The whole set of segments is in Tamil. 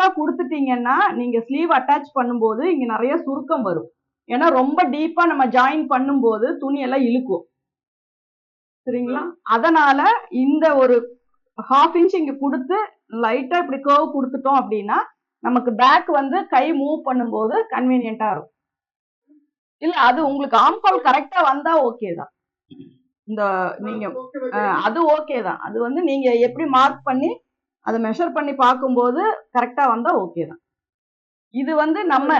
டீப்பா கொடுத்துட்டீங்கன்னா நீங்க ஸ்லீவ் அட்டாச் பண்ணும்போது இங்க நிறைய சுருக்கம் வரும். ஏன்னா ரொம்ப டீப்பா நம்ம ஜாயின் பண்ணும்போது துணி எல்லாம் இழுக்கும். சரிங்களா? அதனால இந்த ஒரு 1/2 இன்ச் இங்க கொடுத்து லைட்டா இப்படி கர்வ் கொடுத்துட்டோம் அப்படின்னா நமக்கு பேக் வந்து கை மூவ் பண்ணும்போது கன்வீனியன்ட்டா இருக்கும். இல்ல அது உங்களுக்கு ஆம்ஹோல் கரெக்டா வந்தா ஓகே தான். இந்த நீங்க அது ஓகே தான். அது வந்து நீங்க எப்படி மார்க் பண்ணி அதை மெஷர் பண்ணி பார்க்கும்போது கரெக்டா வந்தா ஓகே தான். இது வந்து நம்ம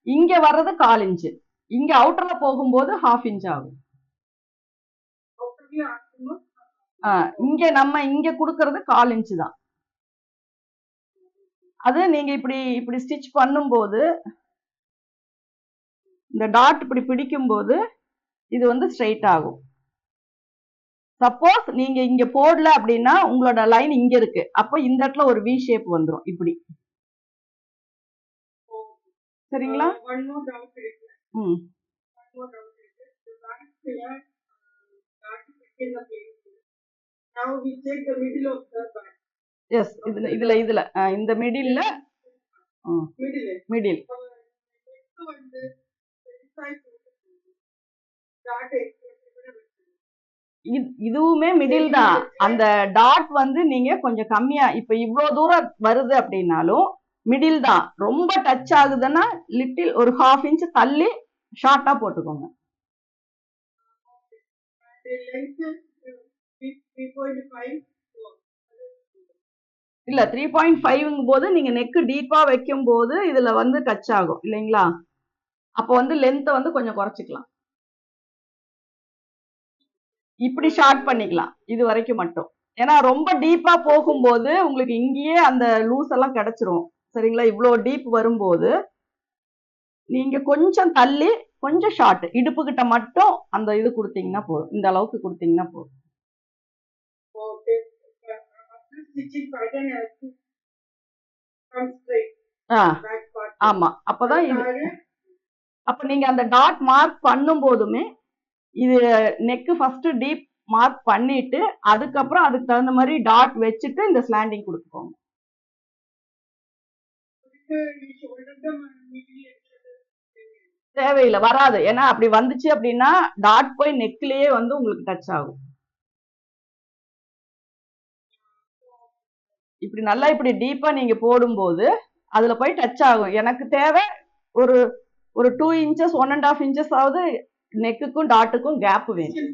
இங்க வர்றது 1/4 இன்ச், இங்க அவுட்டர்ல போகும்போது 1/2 இன்ச் ஆகும். இங்க நம்ம இங்க குடுக்கறது 1/4 இன்ச் தான். அது நீங்க இப்படி இப்படி ஸ்டிச் பண்ணும்போது இந்த டாட் இப்படி பிடிக்கும் போது இது வந்து ஸ்ட்ரைட் ஆகும். சப்போஸ் நீங்க இங்க போடல அப்படின்னா உங்களோட லைன் இங்க இருக்கு, அப்போ இந்த இடத்துல ஒரு வி ஷேப் வந்துரும் இப்படி. சரிங்களா? எஸ், இதுல இதுல இந்த மிடில்ல மிடில் இதுவுமே மிடில் தான். அந்த டாட் வந்து நீங்க கொஞ்சம் கம்மியா இப்ப இவ்வளவு தூரம் வருது அப்படின்னாலும் மிடில் தான். ரொம்ப டச் ஆகுதுன்னா லிட்டில் ஒரு 1/2 இன்ச் தள்ளி ஷார்ட்டா போட்டுக்கோங்க. இல்ல 3.5 போது நீங்க நெக் டீப்பா வைக்கும் போது இதுல வந்து டச் ஆகும் இல்லைங்களா? அப்போ வந்து லென்த் வந்து கொஞ்சம் குறைச்சிக்கலாம். இப்படி ஷார்ட் பண்ணிக்கலாம் இது வரைக்கும் மட்டும். ஏன்னா ரொம்ப டீப்பா போகும்போது உங்களுக்கு இங்கேயே அந்த லூஸ் எல்லாம் கிடைச்சிரும். சரிங்களா? இவ்வளோ டீப் வரும்போது நீங்க கொஞ்சம் தள்ளி கொஞ்சம் ஷார்ட் இடுப்பு கிட்ட மட்டும் அந்த இது கொடுத்தீங்கன்னா போதும். இந்த அளவுக்கு கொடுத்தீங்கன்னா போதும். ஆமா, அப்பதான் இது. அப்ப நீங்க அந்த டாட் மார்க் பண்ணும் போதுமே இது நெக் ஃபர்ஸ்ட் டீப் மார்க் பண்ணிட்டு அதுக்கப்புறம் அதுக்கு தகுந்த மாதிரி டாட் வச்சுட்டு இந்த ஸ்லாண்டிங் கொடுத்துக்கோங்க. தேவையில்லை, வராது. ஏன்னா அப்படி வந்துச்சு அப்படின்னா டாட் போய் நெக்லயே வந்து உங்களுக்கு டச் ஆகும். இப்படி நல்லா இப்படி டீப்பா நீங்க போடும்போது அதுல போய் டச் ஆகும். எனக்கு தேவை ஒரு ஒரு 2 இன்ச்சஸ் 1.5 இன்ச்சஸ் ஆவது நெக்குக்கும் டாட்டுக்கும் கேப் வேணும்,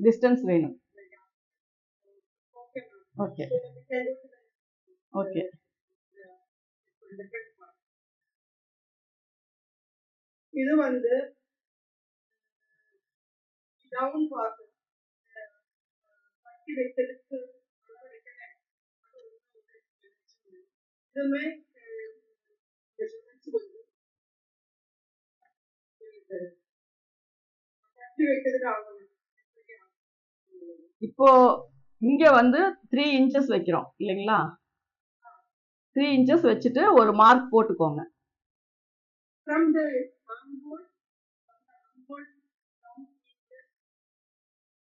டிஸ்டன்ஸ் வேணும். Okay okay. இது வந்து டவுன் பார்ட் பட்டி வைக்கிறதுக்கு இதுமே இப்போ இங்க வந்து 3 இன்ச்சஸ் வைக்கிறோம் இல்லைங்களா? 3 இன்ச்சஸ் வச்சுட்டு ஒரு மார்க் போட்டுக்கோங்க.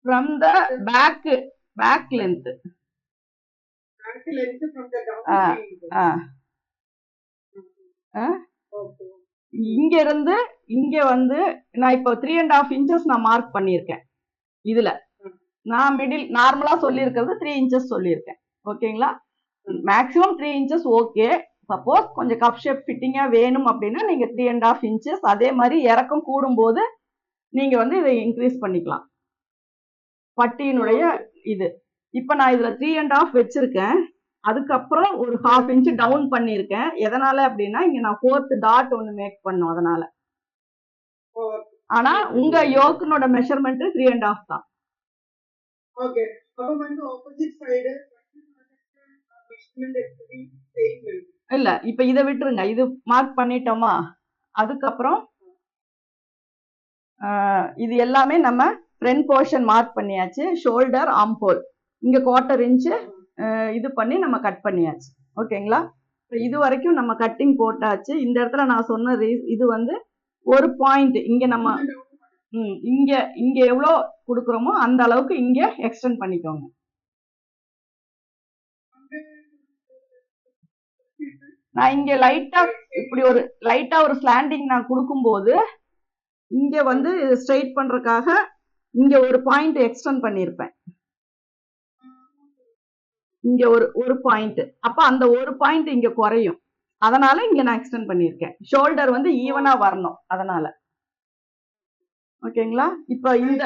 From the back length. இங்க இருந்து இங்க வந்து நான் இப்போ 3.5 இன்ச்சஸ் நான் மார்க் பண்ணியிருக்கேன். இதுல நான் மிடில் நார்மலா சொல்லியிருக்கிறது 3 இன்ச்சஸ் சொல்லியிருக்கேன். ஓகேங்களா? Maximum 3 inches okay. சப்போஸ் கொஞ்சம் கப் ஷேப் ஃபிட்டிங்கா வேணும் அப்படின்னா நீங்க 3.5 இன்ச்சஸ். அதே மாதிரி இறக்கம் கூடும்போது நீங்க வந்து இதை இன்க்ரீஸ் பண்ணிக்கலாம் பட்டியினுடைய இது. இப்ப நான் இதுல 3.5 வச்சிருக்கேன். அதுக்கப்புறம் ஒரு 1/2 இன்ச் டவுன் பண்ணிருக்கேன். எதனால அப்படின்னா இங்க நான் 4th டாட் ஒன்னு மேக் பண்ணும் அதனால. ஆனா உங்க யோக்கனோட மெஷர்மெண்ட் 3.5 தான். ஓகே. அப்ப வந்து ஆப்போசிட் சைடு மெஷர்மென்ட் எப்படி சேம் இல்ல. இப்ப இத விட்டுருங்க, இது மார்க் பண்ணிட்டோமா? அதுக்கப்புறம் இது எல்லாமே நம்ம ஃப்ரண்ட் போர்ஷன் மார்க் பண்ணியாச்சு. ஷோல்டர், ஆர்ம் ஹோல் இங்க 1/4 இன்ச் இது பண்ணி நம்ம கட் பண்ணியாச்சு. ஓகேங்களா? இது வரைக்கும் நம்ம கட்டிங் போட்டாச்சு. இந்த இடத்துல நான் சொன்ன இது வந்து ஒரு பாயிண்ட் இங்க நம்ம இங்க இங்க எவ்வளோ கொடுக்குறோமோ அந்த அளவுக்கு இங்க எக்ஸ்டெண்ட் பண்ணிக்கோங்க. நான் இங்க லைட்டா இப்படி ஒரு லைட்டா ஒரு ஸ்லாண்டிங் நான் கொடுக்கும்போது இங்க வந்து ஸ்ட்ரைட் பண்றதுக்காக இங்க ஒரு பாயிண்ட் எக்ஸ்டெண்ட் பண்ணிருப்பேன். இங்க ஒரு பாயிண்ட், அப்ப அந்த ஒரு பாயிண்ட் இங்க குறையும். அதனால இங்க நான் எக்ஸ்டெண்ட் பண்ணிருக்கேன். ஷோல்டர் வந்து ஈவனா வரணும் அதனால. ஓகேங்களா? இப்ப இந்த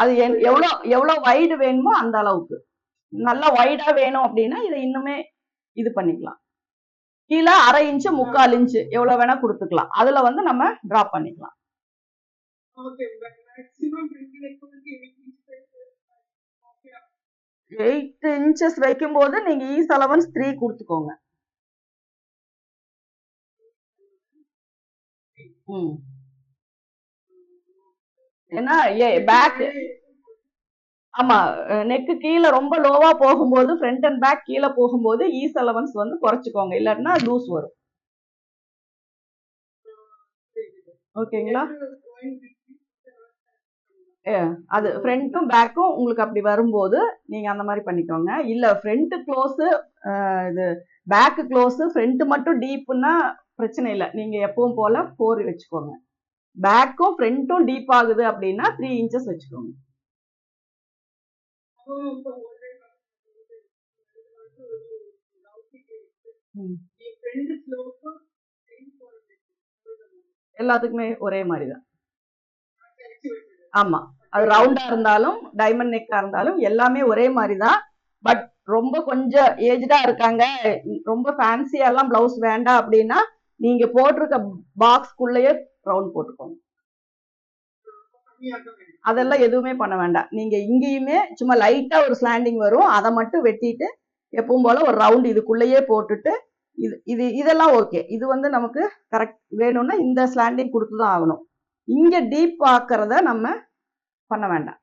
அது எவ்வளவு வைடு வேணுமோ அந்த அளவுக்கு. நல்லா வைடா வேணும் அப்படின்னா இதை இன்னுமே இது பண்ணிக்கலாம். கீழே 1/2 இன்ச்சு 3/4 இன்ச்சு எவ்வளவு வேணா கொடுத்துக்கலாம். அதுல வந்து நம்ம டிராப் பண்ணிக்கலாம். 8 இன்ச்சஸ் வைக்கும் போது நீங்க ஈஸ் அலவன்ஸ் 3 கொடுத்துக்கோங்க. ஏன்னா பேக், ஆமா, நெக்கு கீழே ரொம்ப லோவா போகும்போது ஃப்ரண்ட் அண்ட் பேக் கீழே போகும்போது ஈஸ் அலவன்ஸ் வந்து குறைச்சிக்கோங்க, இல்லாட்டினா லூஸ் வரும். ஓகேங்களா? அது ஃப்ரண்ட்டும் பேக்கும் உங்களுக்கு அப்படி வரும்போது நீங்க அந்த மாதிரி பண்ணிக்கோங்க. இல்ல ஃப்ரண்ட் க்ளோஸ், இது பேக் க்ளோஸ், ஃப்ரண்ட் மட்டும் டீப்னா பிரச்சனை இல்லை. நீங்க எப்பவும் போல 4 வச்சுக்கோங்க. பேக்கும் ஃப்ரண்ட்டும் டீப் ஆகுது அப்படின்னா 3 இன்ச்சஸ் வச்சுக்கோங்க. எல்லாத்துக்குமே ஒரே மாதிரிதான். ஆமா, அது ரவுண்டா இருந்தாலும் டைமண்ட் நெக்கா இருந்தாலும் எல்லாமே ஒரே மாதிரிதான். பட் ரொம்ப கொஞ்சம் ஏஜ்டா இருக்காங்க, ரொம்ப ஃபேன்சியா எல்லாம் பிளவுஸ் வேண்டாம் அப்படின்னா நீங்க போட்டிருக்க பாக்ஸ்க்குள்ளேயே ரவுண்ட் போட்டுக்கோங்க. அதெல்லாம் எதுவுமே பண்ண வேண்டாம். நீங்க இங்கேயுமே சும்மா லைட்டா ஒரு ஸ்லாண்டிங் வரும், அதை மட்டும் வெட்டிட்டு எப்பவும் போல ஒரு ரவுண்ட் இதுக்குள்ளேயே போட்டுட்டு இதெல்லாம் ஓகே. இது வந்து நமக்கு கரெக்ட் வேணும்னா இந்த ஸ்லாண்டிங் கொடுத்துதான் ஆகணும். இங்க டீப் ஆக்கிறத நம்ம பண்ண வேண்டாம்.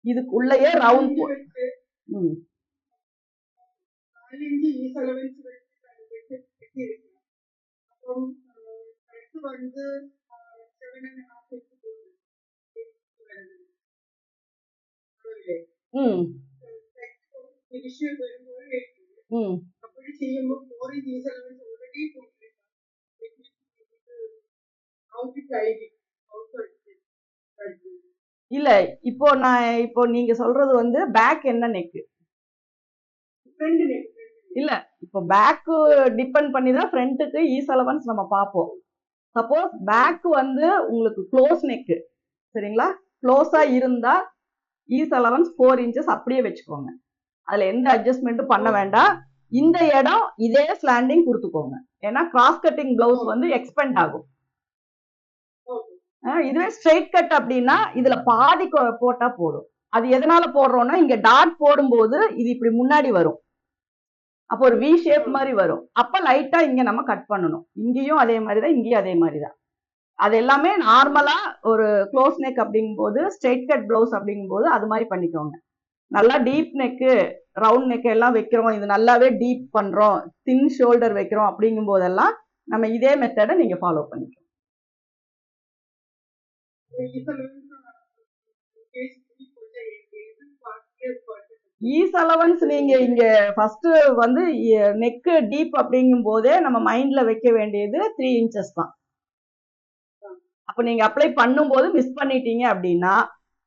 இதுக்குள்ளேயே ரவுண்ட் இல்ல. இப்போ நீங்க சொல்றது வந்து பேக் என்ன நெக் இல்ல, இப்போ பேக் டிபெண்ட் பண்ணி தான் ஃப்ரண்ட்டுக்கு ஈஸ் அலவன்ஸ் நம்ம பார்ப்போம். சப்போஸ் பேக் வந்து உங்களுக்கு க்ளோஸ் நெக், சரிங்களா, க்ளோஸா இருந்தா ஈஸ் அலவன்ஸ் 4 இன்ச்சஸ் அப்படியே வச்சுக்கோங்க. அதுல எந்த அட்ஜஸ்ட்மெண்ட்டும் பண்ண வேண்டாம். இந்த இடம் இதே ஸ்லாண்டிங் கொடுத்துக்கோங்க. ஏன்னா கிராஸ் கட்டிங் பிளவுஸ் வந்து எக்ஸ்பெண்ட் ஆகும். இதுவே ஸ்ட்ரெயிட் கட் அப்படின்னா இதுல பாதி போட்டா போதும். அது எதனால போடுறோம்னா இங்க டாட் போடும்போது இது இப்படி முன்னாடி வரும், அப்போ ஒரு வி ஷேப் மாதிரி வரும். அப்ப லைட்டா இங்க நம்ம கட் பண்ணணும். இங்கேயும் அதே மாதிரிதான், இங்கேயும் அதே மாதிரிதான். அது எல்லாமே நார்மலா ஒரு க்ளோஸ் நெக் அப்படிங்கும் போது, ஸ்ட்ரெயிட் கட் பிளவுஸ் அப்படிங்கும் போது அது மாதிரி பண்ணிக்கோங்க. நல்லா டீப் நெக்கு, ரவுண்ட் நெக் எல்லாம் வைக்கிறோம், இது நல்லாவே டீப் பண்றோம், தின் ஷோல்டர் வைக்கிறோம் அப்படிங்கும் போதெல்லாம் நம்ம இதே மெத்தடை நீங்க ஃபாலோ பண்ணிக்கோங்க. ஈஸ் அலவன்ஸ் நீங்க இங்க ஃபர்ஸ்ட் வந்து நெக் டீப் அப்படிங்கும் போதே நம்ம மைண்ட்ல வைக்க வேண்டியது 3 இன்ச்சஸ் தான். அப்ப நீங்க அப்ளை பண்ணும் போது மிஸ் பண்ணிட்டீங்க அப்படின்னா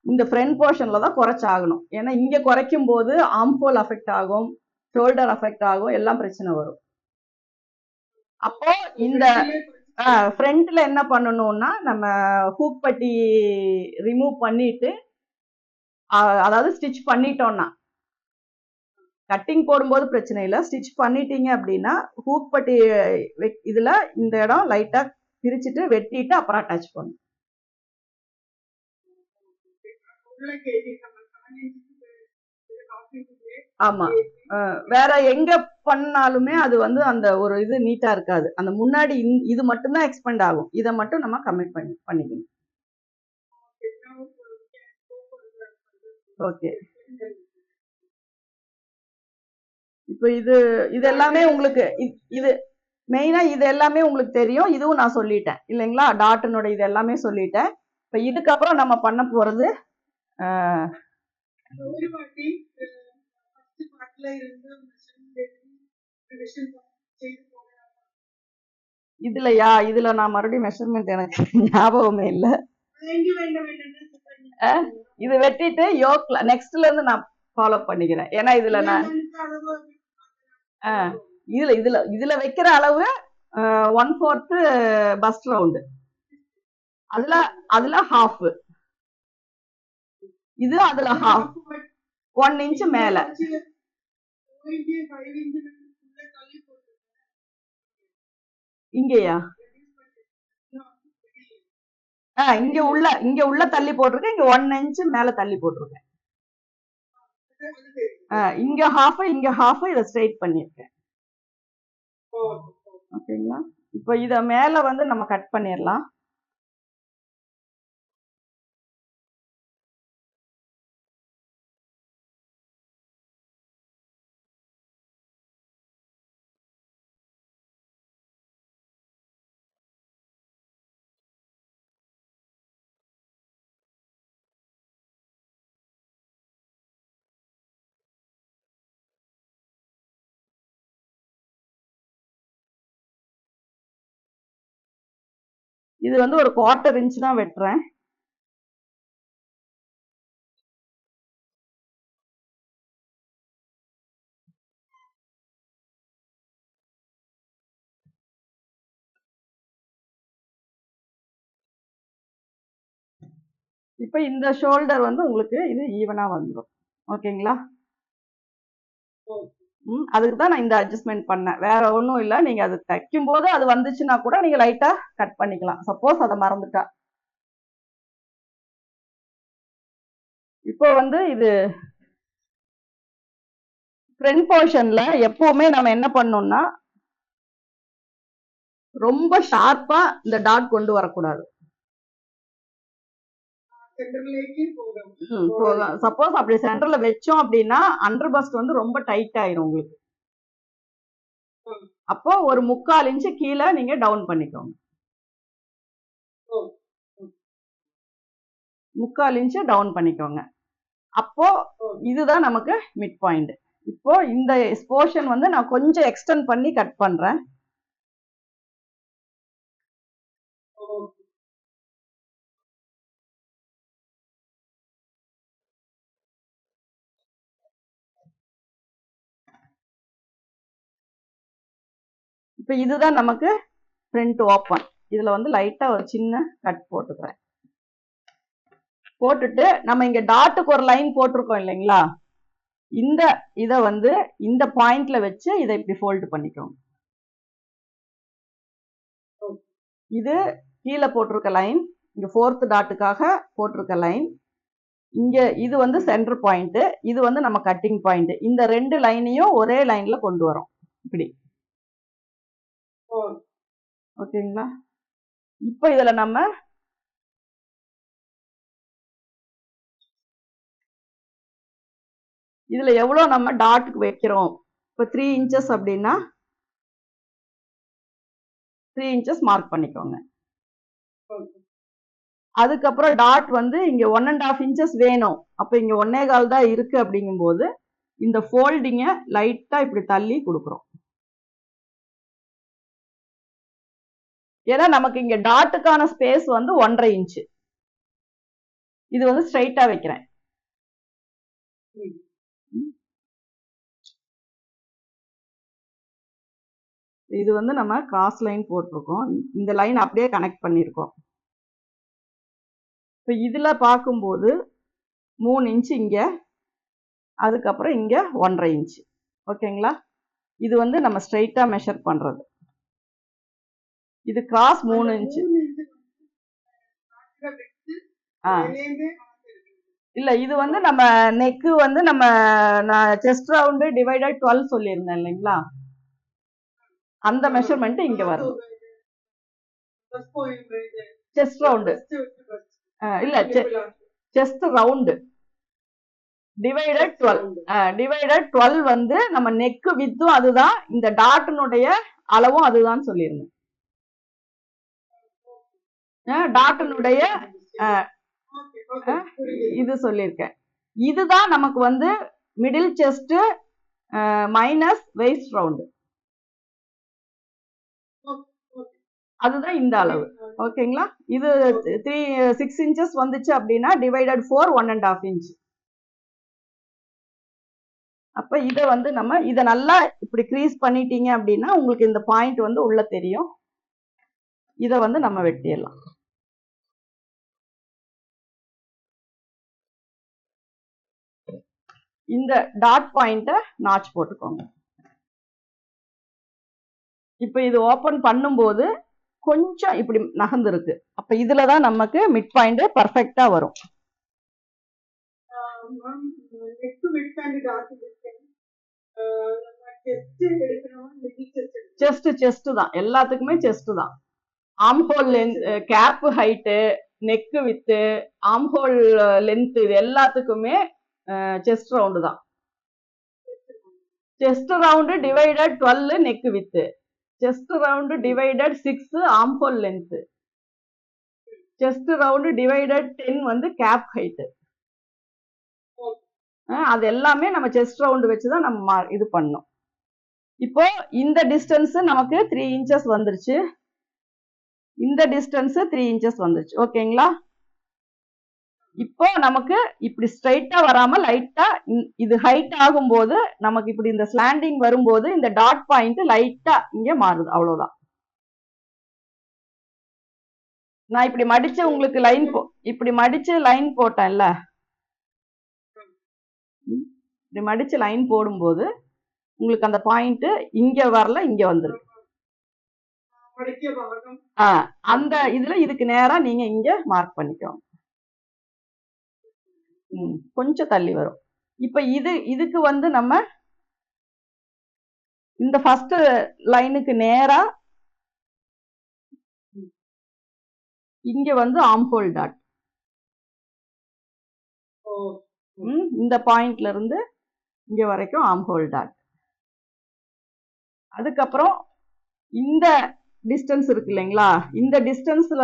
இந்த ஃப்ரண்ட் போர்ஷன்ல தான் குறைச்சாகணும். ஏன்னா இங்க குறைக்கும் போது ஆர்ம்ஹோல் அஃபெக்ட் ஆகும், ஷோல்டர் அஃபெக்ட் ஆகும், எல்லாம் பிரச்சனை வரும். அப்போ இந்த ஃப்ரண்ட்ல என்ன பண்ணணும்னா நம்ம ஹூக் பட்டி ரிமூவ் பண்ணிட்டு, அதாவது ஸ்டிச் பண்ணிட்டோம்னா, கட்டிங் போடும்போது பிரச்சனை இல்லை, ஸ்டிச் பண்ணிட்டீங்க அப்படின்னா ஹூக் பட்டி இதுல இந்த இடம் லைட்டா பிரிச்சுட்டு வெட்டிட்டு அப்புறம் அட்டாச் பண்ணும். ஆமா, வேற எங்க பண்ணாலுமே அது வந்து அந்த ஒரு இது நீட்டா இருக்காது. அந்த முன்னாடி இது மட்டும்தான் எக்ஸ்பெண்ட் ஆகும், இதை மட்டும் நம்ம கமிட் பண்ணிக்கணும். ஓகே, இப்போ இது எல்லாமே உங்களுக்கு இது மெயினா இது எல்லாமே உங்களுக்கு தெரியும், இதுவும் நான் சொல்லிட்டேன் இல்லைங்களா? டாட்னுடைய இது எல்லாமே சொல்லிட்டேன். இப்ப இதுக்கப்புறம் நம்ம பண்ண போறது ஒரு வாட்டி ஃபர்ஸ்ட் பார்ட்ல இருந்து ரிவிஷன் செய்து போகலாம். இதுலயா? இதுல நான் மறுபடியும் மெஷர்மெண்ட் எனக்கு ஞாபகமே இல்ல. இது வெட்டிட்டு யோக்ல நெக்ஸ்ட்ல இருந்து நான் ஃபாலோ பண்ணிக்கிறேன். ஏன்னா இதுல நான் இதுல இதுல இதுல வைக்கிற அளவு 1/4 பஸ்ட் ரவுண்டு, அதுல அதுல ஹாஃப், இது அதுல ஹாஃப் 1 இன்ச் மேல. இங்கயா? இங்க உள்ள தள்ளி போட்டிருக்கேன், இங்க 1 இன்ச் மேல தள்ளி போட்டிருக்கேன். இங்க ஹாஃப் இத ஸ்ட்ரைட் பண்ணிருக்கேன். ஓகேங்களா? இப்போ இத மேல வந்து நம்ம கட் பண்ணிடலாம். இது வந்து ஒரு 1/4 இன்ச் தான் வெட்டுறேன். இப்ப இந்த ஷோல்டர் வந்து உங்களுக்கு இது ஈவனா வந்துடும். ஓகேங்களா? அதுக்கு தான் நான் இந்த அட்ஜஸ்ட்மெண்ட் பண்ணேன், வேற ஒன்றும் இல்லை. நீங்க அது தைக்கும் போது அது வந்துச்சுன்னா கூட நீங்க லைட்டா கட் பண்ணிக்கலாம், சப்போஸ் அதை மறந்துட்டா. இப்போ வந்து இது ஃப்ரண்ட் போர்ஷன்ல எப்பவுமே நம்ம என்ன பண்ணோம்னா ரொம்ப ஷார்ப்பா இந்த டாட் கொண்டு வரக்கூடாது. சப்போஸ் அப்படி சென்டர்ல வச்சோம் அப்படின்னா அண்டர் பஸ்ட் வந்து ரொம்ப டைட் ஆயிரும் உங்களுக்கு. அப்போ ஒரு 3/4 இன்ச் கீழே நீங்க டவுன் பண்ணிக்கோங்க. 3/4 இன்ச் டவுன் பண்ணிக்கோங்க. அப்போ இதுதான் நமக்கு மிட் பாயிண்ட். இப்போ இந்த போர்ஷன் வந்து நான் கொஞ்சம் எக்ஸ்டெண்ட் பண்ணி கட் பண்றேன். இப்போ இதுதான் நமக்கு ஃப்ரண்ட் ஓப்பன். இதுல வந்து லைட்டா ஒரு சின்ன கட் போட்டுக்கிறேன். போட்டுட்டு நம்ம இங்க டாட்டுக்கு ஒரு லைன் போட்டிருக்கோம் இல்லைங்களா? இந்த இத வந்து இந்த பாயிண்ட்ல வச்சு இதை இப்படி ஃபோல்டு பண்ணிக்கோங்க. இது கீழே போட்டிருக்க லைன், இங்க 4th டாட்டுக்காக போட்டிருக்க லைன். இங்க இது வந்து சென்டர் பாயிண்ட், இது வந்து நம்ம கட்டிங் பாயிண்ட். இந்த 2 லைனையும் ஒரே லைன்ல கொண்டு வரோம் இப்படி. ஓகேங்களா? இப்போ இதுல நம்ம இதுல எவ்வளவு நம்ம டாட்டுக்கு வைக்கிறோம். இப்போ 3 இன்ச்சஸ் அப்படின்னா 3 இன்ச்சஸ் மார்க் பண்ணிக்கோங்க. அதுக்கப்புறம் டாட் வந்து இங்க 1.5 இன்ச்சஸ் வேணும். அப்ப இங்க 1.25 தான் இருக்கு. அப்படிங்கும் போது இந்த ஃபோல்டிங்க லைட்டா இப்படி தள்ளி கொடுக்குறோம். ஏன்னா நமக்கு இங்க டாட்டுக்கான ஸ்பேஸ் வந்து 1.5 இன்ச். இது வந்து ஸ்ட்ரைட்டா வைக்கிறேன். இது வந்து நம்ம கிராஸ் லைன் போட்டிருக்கோம், இந்த லைன் அப்படியே கனெக்ட் பண்ணிருக்கோம். இப்போ இதுல பார்க்கும்போது 3 இன்ச் இங்க, அதுக்கப்புறம் இங்க 1.5 இன்ச். ஓகேங்களா? இது வந்து நம்ம ஸ்ட்ரைட்டா மெஷர் பண்றது. இது கிராஸ் 3 இன்ச். இல்ல, இது வந்து நம்ம நெக்கு வந்து நம்ம செஸ்ட் ரவுண்டு டிவைடட் 12 சொல்லியிருந்தேன் இல்லைங்களா? அந்த மெஷர்மெண்ட் இங்க வரும். செஸ்ட் ரவுண்டு இல்ல, செஸ்ட் ரவுண்டு டிவைடட் 12 வந்து நம்ம நெக்கு வித்தும் அதுதான், இந்த டாட்டினுடைய அளவும் அதுதான் சொல்லிருங்க. டாட்டினுடைய ஓகே ஓகே புரியுது. இது சொல்லியிருக்கேன். இதுதான் நமக்கு வந்து middle chest minus waist round. Okay okay அதுதான் இந்த அளவு. ஓகேங்களா? இது 6 inches வந்துச்சு அப்படின்னா டிவைடட் 4 1.5 inch. அப்ப இத வந்து நம்ம இத நல்லா இப்படி க்ரீஸ் பண்ணிட்டீங்க அப்படின்னா உங்களுக்கு இந்த பாயிண்ட் வந்து உள்ள தெரியும். இத வந்து நம்ம வெட்டிடலாம். இந்த டாட் பாயிண்ட நாட்ச் போட்டுக்கோங்க. இப்ப இது ஓபன் பண்ணும்போது கொஞ்சம் இப்படி நகர்ந்துருக்கு. அப்ப இதுலதான் நமக்கு மிட் பாயிண்ட் பர்ஃபெக்டா வரும். Ma'am neck width and that distance நம்ம செஸ்ட் எடுக்கணும் மிடில் செஸ்ட் தான் எல்லாத்துக்குமே செஸ்ட் தான். Arm hole length, cap height, neck width, arm hole length இது எல்லாத்துக்குமே செஸ்ட் ரவுண்டு தான். Chest round divided 12 neck width, chest round divided 6 arm hole length, chest round divided 10 வந்து கேப் ஹைட். அது எல்லாமே நம்ம செஸ்ட் ரவுண்டு வச்சுதான் நம்ம இது பண்ணோம். இப்போ இந்த டிஸ்டன்ஸ் நமக்கு 3 inches வந்துருச்சு. இந்த டிஸ்டன்ஸ் 3 inches வந்துருச்சு. ஓகேங்களா? இப்போ நமக்கு இப்படி ஸ்ட்ரைட்டா வராம லைட்டா இது ஹைட் ஆகும்போது நமக்கு இப்படி இந்த ஸ்லாண்டிங் வரும்போது இந்த டாட் பாயிண்ட் லைட்டா இங்க மாறுது. அவ்வளவுதான். நான் இப்படி மடிச்சு உங்களுக்கு இப்படி மடிச்சு லைன் போட்டேன்ல, இப்படி மடிச்சு லைன் போடும்போது உங்களுக்கு அந்த பாயிண்ட் இங்க வரல, இங்க வந்துருக்கு. அந்த இதுல இதுக்கு நேரா நீங்க இங்க மார்க் பண்ணிக்கோங்க. கொஞ்சம் தள்ளி வரும். இப்ப இதுக்கு வந்து நம்ம இந்த ஃபர்ஸ்ட் லைனுக்கு நேரா இங்க வந்து ஆர்ம் ஹோல் டாட். இந்த பாயிண்ட்ல இருந்து இங்க வரைக்கும் ஆர்ம் ஹோல் டாட். அதுக்கப்புறம் இந்த டிஸ்டன்ஸ் இருக்கு இல்லைங்களா, இந்த டிஸ்டன்ஸ்ல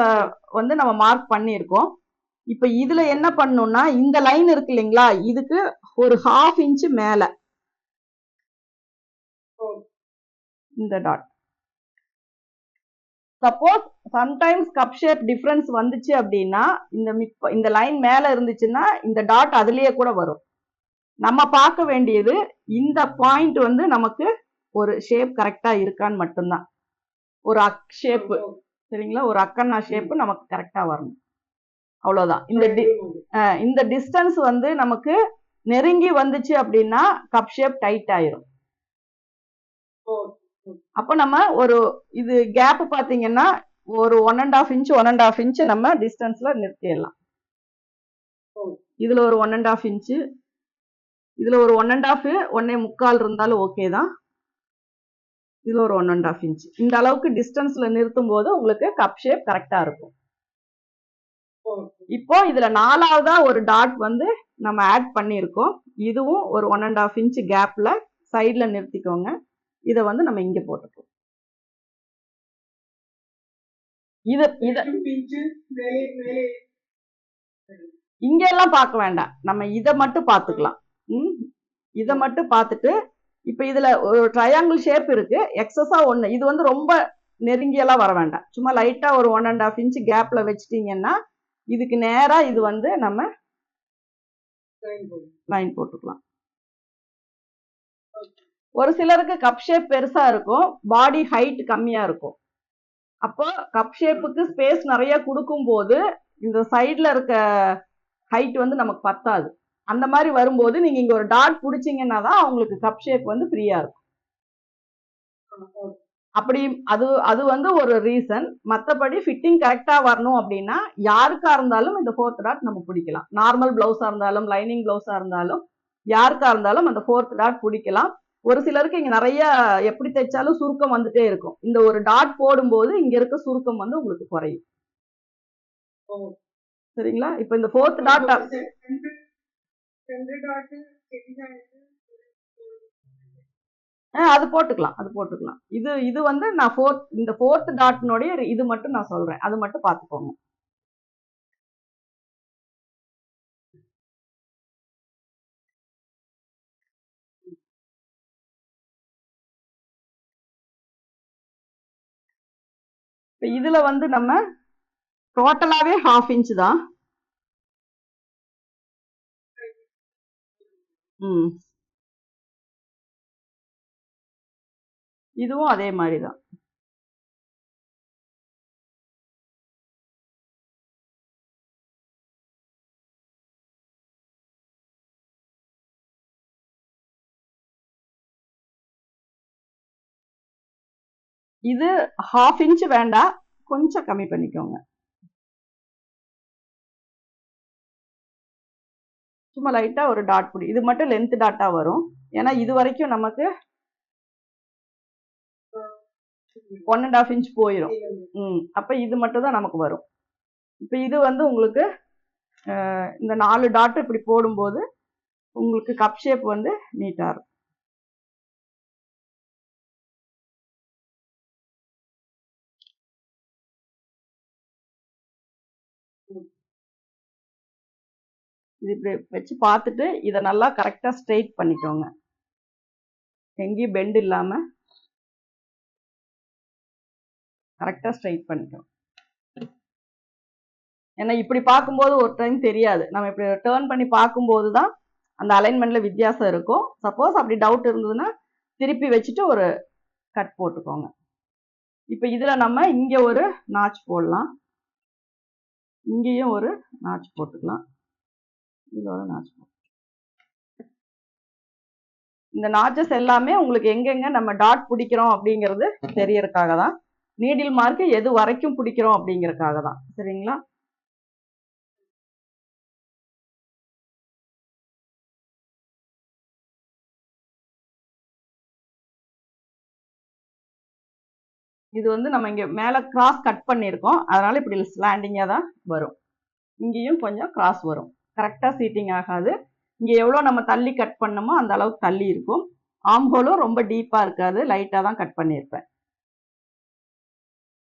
வந்து நம்ம மார்க் பண்ணியிருக்கோம். இப்ப இதுல என்ன பண்ணணும்னா இந்த லைன் இருக்கு இல்லைங்களா, இதுக்கு ஒரு 1/2 inch மேல இந்த dot. Suppose sometimes cup shape difference வந்துச்சு அப்படின்னா இந்த லைன் மேல இருந்துச்சுன்னா இந்த டாட் அதுலயே கூட வரும். நம்ம பார்க்க வேண்டியது இந்த பாயிண்ட் வந்து நமக்கு ஒரு ஷேப் கரெக்டா இருக்கான்னு மட்டும்தான். ஒரு அக் ஷேப், சரிங்களா, ஒரு அக்கண்ணா ஷேப் நமக்கு கரெக்டா வரணும். அவ்வளவுதான். இந்த டிஸ்டன்ஸ் வந்து நமக்கு நெருங்கி வந்துச்சு அப்படின்னா கப் ஷேப் டைட் ஆயிரும். அப்ப நம்ம ஒரு இது கேப் பாத்தீங்கன்னா ஒரு 1.5 inch நம்ம டிஸ்டன்ஸ்ல நிறுத்திடலாம். இதுல ஒரு 1.5 inch, இதுல ஒரு 1.5 1.25 இருந்தாலும் ஓகே தான். இதுல ஒரு 1.5 inch. இந்த அளவுக்கு டிஸ்டன்ஸ்ல நிறுத்தும் போது உங்களுக்கு கப் ஷேப் கரெக்டா இருக்கும். இப்போ இதுல 4ஆவதா ஒரு டாட் வந்து நம்ம ஆட் பண்ணியிருக்கோம். இதுவும் ஒரு 1.5 inch கேப்ல சைட்ல நிறுத்திக்கோங்க. இத வந்து நம்ம இங்க போட்டுப்போம். இங்க எல்லாம் பார்க்க வேண்டாம், நம்ம இத மட்டும் பார்த்துக்கலாம். இத மட்டும் பார்த்துட்டு இப்ப இதுல ஒரு ட்ரையாங்கிள் ஷேப் இருக்கு, எக்ஸஸா ஒண்ணு. இது வந்து ரொம்ப நெருங்கியெல்லாம் வர வேண்டாம், சும்மா லைட்டா ஒரு 1.5 inch கேப்ல வச்சிட்டீங்கன்னா இதுக்கு நேரா இது வந்து நம்ம லைன் போட்டுக்கலாம். ஒரு சிலருக்கு கப் ஷேப் பெருசா இருக்கும், பாடி ஹைட் கம்மியா இருக்கும். அப்போ கப் ஷேப்புக்கு ஸ்பேஸ் நிறைய கொடுக்கும் போது இந்த சைட்ல இருக்க ஹைட் வந்து நமக்கு பத்தாது. அந்த மாதிரி வரும்போது நீங்க இங்க ஒரு டாட் பிடிச்சீங்கன்னா தான் அவங்களுக்கு கப் ஷேப் வந்து ஃப்ரீயா இருக்கும். அப்படி அது வந்து ஒரு ரீசன். மற்றபடி ஃபிட்டிங் கரெக்டா வரணும் அப்படின்னா யாருக்கா இருந்தாலும் இந்த 4th டாட் நம்ம பிடிக்கலாம். நார்மல் பிளவுஸா இருந்தாலும் லைனிங் பிளவுஸா இருந்தாலும் யாருக்கா இருந்தாலும் அந்த 4th டாட் பிடிக்கலாம். ஒரு சிலருக்கு இங்க நிறைய எப்படி தைச்சாலும் சுருக்கம் வந்துட்டே இருக்கும். இந்த ஒரு டாட் போடும்போது இங்க இருக்க சுருக்கம் வந்து உங்களுக்கு குறையும். சரிங்களா? இப்ப இந்த 4th டாட் அது போட்டுக்கலாம், அது போட்டுக்கலாம். இது வந்து நான் இந்த ஃபோர்த் டாட்னுடைய இது மட்டும் நான் சொல்றேன், அது மட்டும் பார்த்துக்கோங்க. இப்ப இதுல வந்து நம்ம டோட்டலாவே 1/2 இன்ச் தான். இதுவும் அதே மாதிரிதான். இது 1/2 இன்ச் வேண்டாம், கொஞ்சம் கம்மி பண்ணிக்கோங்க. சும்மா லைட்டா ஒரு டாட் பிடி. இது மட்டும் லென்த் டாட்டா வரும். ஏன்னா இது வரைக்கும் நமக்கு 1.5 இன்ச் போயிடும். அப்ப இது மட்டும் தான் நமக்கு வரும். இப்ப இது வந்து உங்களுக்கு இந்த 4 டாட் இப்படி போடும்போது உங்களுக்கு கப் ஷேப் வந்து நீட்டா இருக்கும். இது இப்படி வச்சு பார்த்துட்டு இதை நல்லா கரெக்டா ஸ்ட்ரெயிட் பண்ணிக்கோங்க. எங்கேயும் பெண்ட் இல்லாம கரெக்டா ஸ்ட்ரெயிட் பண்ணிக்கோங்க. ஏன்னா இப்படி பார்க்கும்போது ஒரு டைம் தெரியாது, நம்ம இப்படி டேர்ன் பண்ணி பார்க்கும்போது தான் அந்த அலைன்மெண்ட்ல வித்தியாசம் இருக்கும். சப்போஸ் அப்படி டவுட் இருந்ததுன்னா திருப்பி வச்சுட்டு ஒரு கட் போட்டுக்கோங்க. இப்ப இதுல நம்ம இங்க ஒரு நாச் போடலாம், இங்கேயும் ஒரு நாச் போட்டுக்கலாம், இதுல ஒரு நாச் போட்டு. இந்த நாச்சஸ் எல்லாமே உங்களுக்கு எங்கெங்க நம்ம டாட் பிடிக்கிறோம் அப்படிங்கிறது தெரியறதுக்காக தான். நீடில் மார்க் எது வரைக்கும் பிடிக்கிறோம் அப்படிங்கறதுக்காக தான். சரிங்களா? இது வந்து நம்ம இங்க மேல கிராஸ் கட் பண்ணியிருக்கோம், அதனால இப்படி ஸ்லாண்டிங்கா தான் வரும். இங்கேயும் கொஞ்சம் கிராஸ் வரும், கரெக்டா சீட்டிங் ஆகாது. இங்க எவ்வளவு நம்ம தள்ளி கட் பண்ணமோ அந்த அளவுக்கு தள்ளி இருக்கும். ஆம் ஹோலும் ரொம்ப டீப்பா இருக்காது, லைட்டா தான் கட் பண்ணியிருப்பேன்.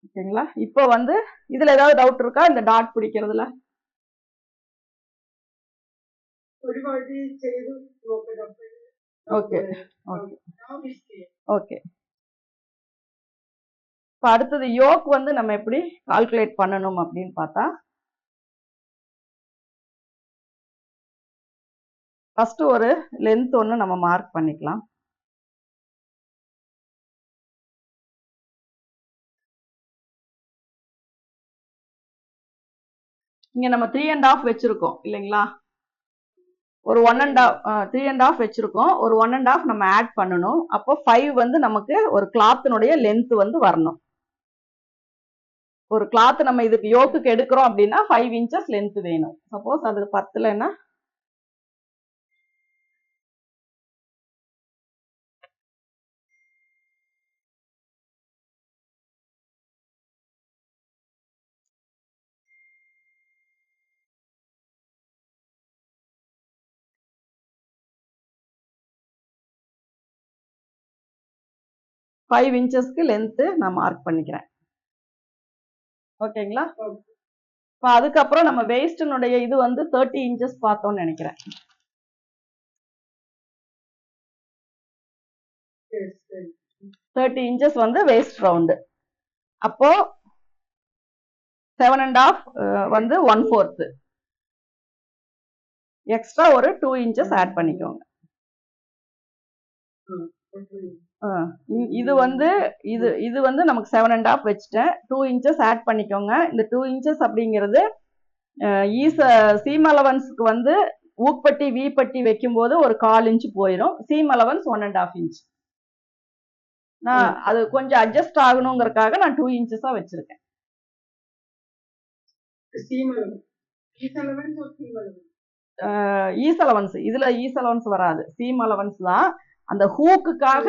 ஓகேங்களா? இப்போ வந்து இதுல ஏதாவது டவுட் இருக்கா இந்த டாட் பிடிக்கிறதுல? Okay okay. இப்போ அடுத்தது யோக் வந்து நம்ம எப்படி கால்குலேட் பண்ணணும் அப்படின்னு பார்த்தா, ஃபர்ஸ்ட் ஒரு லென்த் ஒன்று நம்ம மார்க் பண்ணிக்கலாம். இங்க நம்ம 3.5 வச்சிருக்கோம் இல்லைங்களா? ஒரு 1.5 3.5 வச்சிருக்கோம், ஒரு 1.5 நம்ம ஆட் பண்ணணும். அப்போ 5 வந்து நமக்கு ஒரு கிளாத்தினுடைய லென்த் வந்து வரணும். ஒரு கிளாத் நம்ம இதுக்கு யோக்குக்கு எடுக்கிறோம் அப்படின்னா 5 இன்ச்சஸ் லென்த் வேணும். சப்போஸ் அது 10லன்னா ஃபைவ் இன்ச்சஸ்க்கு லென்த் நான் மார்க் பண்ணிக்கிறேன். ஓகேங்களா? இப்போ அதுக்கப்புறம் நம்ம வேஸ்டினுடைய இது வந்து 30 இன்ச்சஸ் பார்த்தோம்னு நினைக்கிறேன். 30 இன்ச்சஸ் வந்து வேஸ்ட் ரவுண்டு. அப்போ 7.5 வந்து 1/4 எக்ஸ்ட்ரா ஒரு 2 இன்ச்சஸ் ஆட் பண்ணிக்கோங்க. இது வந்து இது வந்து நமக்கு 7.5 வச்சுட்டேன், 2 இன்ச்சஸ் ஆட் பண்ணிக்கோங்க. இந்த 2 இன்ச்சஸ் அப்படிங்கிறது சீம் அலவன்ஸ்க்கு வந்து ஊக்பட்டி வி பட்டி வைக்கும் போது ஒரு 1/4 இன்ச் போயிடும். Seam allowance 1.5 inch. நான் அது கொஞ்சம் அட்ஜஸ்ட் ஆகணுங்கிறதுக்காக நான் 2 இன்ச்சஸா வச்சிருக்கேன். ஈஸ் அலவன்ஸ் இதுல ஈஸ் அலவன்ஸ் வராது, சீம் அலவன்ஸ் தான். அந்த ஹூக்குக்காக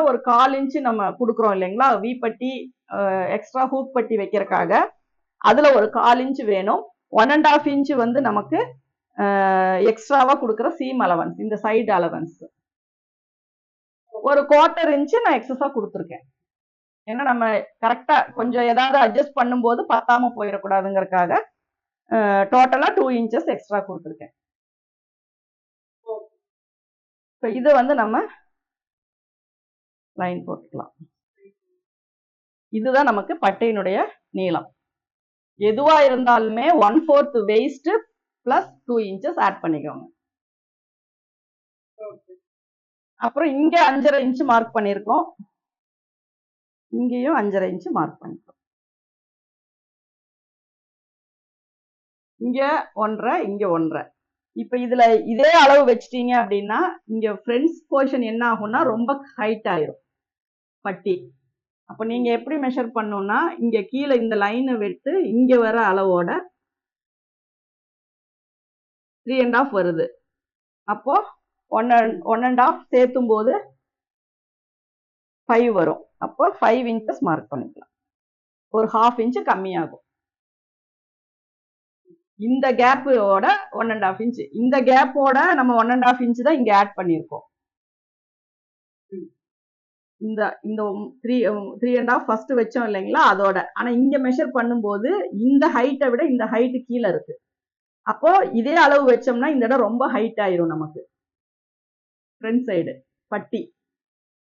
ஒரு 1/4 இன்ச் நம்ம கொடுக்குறோம் இல்லைங்களா, வி பட்டி எக்ஸ்ட்ரா ஹூக் பட்டி வைக்கிறதுக்காக. அதுல ஒரு 1/4 இன்ச் வேணும். 1.5 இன்ச் வந்து நமக்கு எக்ஸ்ட்ராவா கொடுக்குற சீம் அலவன்ஸ், இந்த சைடு அலவன்ஸ். ஒரு 1/4 இன்ச்சு நான் எக்ஸஸா கொடுத்துருக்கேன். ஏன்னா நம்ம கரெக்டா கொஞ்சம் ஏதாவது அட்ஜஸ்ட் பண்ணும்போது பத்தாம போயிடக்கூடாதுங்கிறதுக்காக டோட்டலா 2 இன்ச்சஸ் எக்ஸ்ட்ரா கொடுத்துருக்கேன். இது வந்து நம்ம லைன் போட்டுக்கலாம். இதுதான் நமக்கு பட்டையினுடைய நீளம். எதுவா இருந்தாலுமே 1/4 வெயிஸ்ட் பிளஸ் 2 இன்ச்சஸ் ஆட் பண்ணிக்கோங்க. அப்புறம் இங்க 5.5 இன்ச் மார்க் பண்ணிருக்கோம். இங்கேயும் 5.5 இன்ச் மார்க் பண்ணிக்கோம். இங்க 1.5 இங்க 1.5. இப்ப இதுல இதே அளவு வச்சிட்டீங்க அப்படின்னா இங்க ஃப்ரண்ட்ஸ் போர்ஷன் என்ன ஆகும்னா ரொம்ப ஹைட் ஆயிரும் பட்டி. அப்ப நீங்க எப்படி மெஷர் பண்ணணும்னா இங்க கீழே இந்த லைனை விட்டு இங்க வர அளவோட 3.5 வருது. அப்போ 1.5 சேர்த்தும் போது 5 வரும். அப்போ 5 இன்ச்சஸ் மார்க் பண்ணிக்கலாம். ஒரு 1/2 இன்ச் கம்மியாகும். இந்த கேப்போட 1.5 இன்ச், இந்த கேப்போட நம்ம 1.5 இன்ச் தான் இங்க ஆட் பண்ணிருக்கோம். இந்த 3.5 ஃபர்ஸ்ட் வச்சோம் இல்லைங்களா அதோட. ஆனா இங்க மெஷர் பண்ணும்போது இந்த ஹைட்டை விட இந்த ஹைட் கீழே இருக்கு. அப்போ இதே அளவு வச்சோம்னா இந்த இடம் ரொம்ப ஹைட் ஆயிரும் நமக்கு ஃப்ரண்ட் சைடு பட்டி.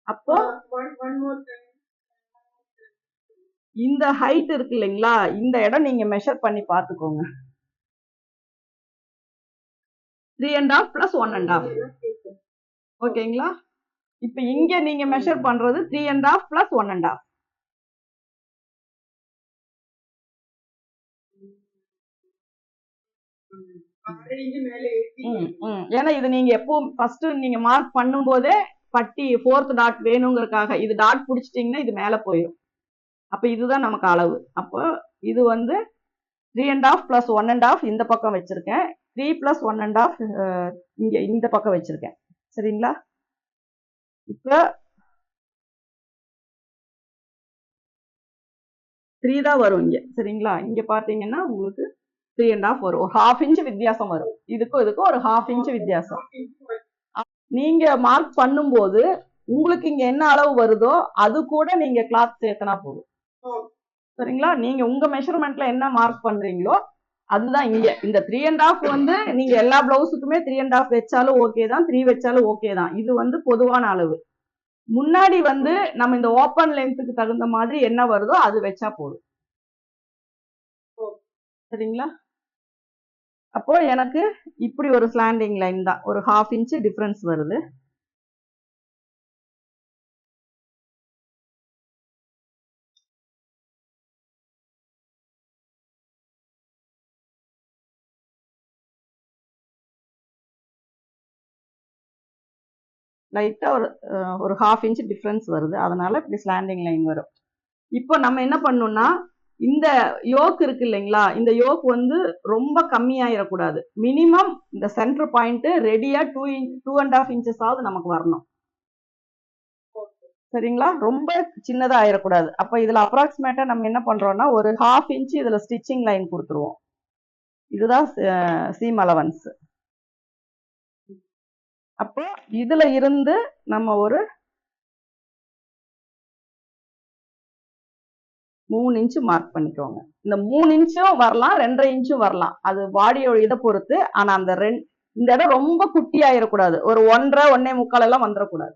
அப்போ இந்த ஹைட் இருக்கு இல்லைங்களா இந்த இடம் நீங்க மெஷர் பண்ணி பாத்துக்கோங்க. 3.5 பிளஸ் 1.5 ஓகேங்களா. இப்ப இங்க நீங்க மெஷர் பண்றது 3.5 பிளஸ் 1.5. ஏன்னா இது நீங்க எப்பவும் ஃபர்ஸ்ட் நீங்க மார்க் பண்ணும் போதே பட்டி 4th டாட் வேணுங்கிறதுக்காக இது டாட் புடிச்சிட்டீங்கன்னா இது மேல போயிடும். அப்ப இதுதான் நமக்கு அளவு. அப்போ இது வந்து 3.5 பிளஸ் 1.5 இந்த பக்கம் வச்சிருக்கேன். 3 பிளஸ் 1.5 இங்க இந்த பக்கம் வச்சிருக்கேன். சரிங்களா. இப்ப 3 தான் வரும் இங்க. சரிங்களா. இங்க பாத்தீங்கன்னா உங்களுக்கு 3.5 வரும். ஒரு 1/2 இன்ச் வித்தியாசம் வரும். இதுக்கும் ஒரு 1/2 இன்ச் வித்தியாசம். நீங்க மார்க் பண்ணும்போது உங்களுக்கு இங்க என்ன அளவு வருதோ அது கூட நீங்க கிளாத் சேர்த்தனா போதும். சரிங்களா. நீங்க உங்க மெஷர்மெண்ட்ல என்ன மார்க் பண்றீங்களோ அதுதான் இங்க. இந்த 3.5 வந்து நீங்க எல்லா பிளவுஸுக்குமே 3.5 வச்சாலும் ஓகே தான், 3 வச்சாலும் ஓகே தான். இது வந்து பொதுவான அளவு. முன்னாடி வந்து நம்ம இந்த ஓப்பன் லென்த்துக்கு தகுந்த மாதிரி என்ன வருதோ அது வச்சா போதும். சரிங்களா. அப்போ எனக்கு இப்படி ஒரு ஸ்லாண்டிங் லைன் தான், ஒரு 1/2 இன்ச் டிஃபரன்ஸ் வருது. லைட்டா ஒரு 1/2 இன்ச் டிஃபரன்ஸ் வருது. அதனால இப்படி ஸ்லாண்டிங் லைன் வரும். இப்போ நம்ம என்ன பண்ணணும்னா இந்த யோக் இருக்கு இல்லைங்களா இந்த யோக் வந்து ரொம்ப கம்மியாயிடக்கூடாது. மினிமம் இந்த சென்டர் பாயிண்ட் ரெடியா 2.5 இன்ச்சஸ் ஆகுது நமக்கு வரணும். சரிங்களா. ரொம்ப சின்னதா ஆயிடக்கூடாது. அப்ப இதுல அப்ராக்சிமேட்டா நம்ம என்ன பண்றோம்னா ஒரு 1/2 இன்ச் இதுல ஸ்டிச்சிங் லைன் கொடுத்துருவோம். இதுதான் சீம் அலவன்ஸ். அப்போ இதுல இருந்து நம்ம ஒரு 3 இன்ச் மார்க் பண்ணிக்கோங்க. இந்த 3 இன்ச்சும் வரலாம், 2.5 இன்ச்சும் வரலாம். அது பாடியோட இதை பொறுத்து. ஆனா அந்த இந்த இடம் ரொம்ப குட்டி ஆயிடக்கூடாது. ஒரு 1.5 1.25 எல்லாம் வந்துடக்கூடாது.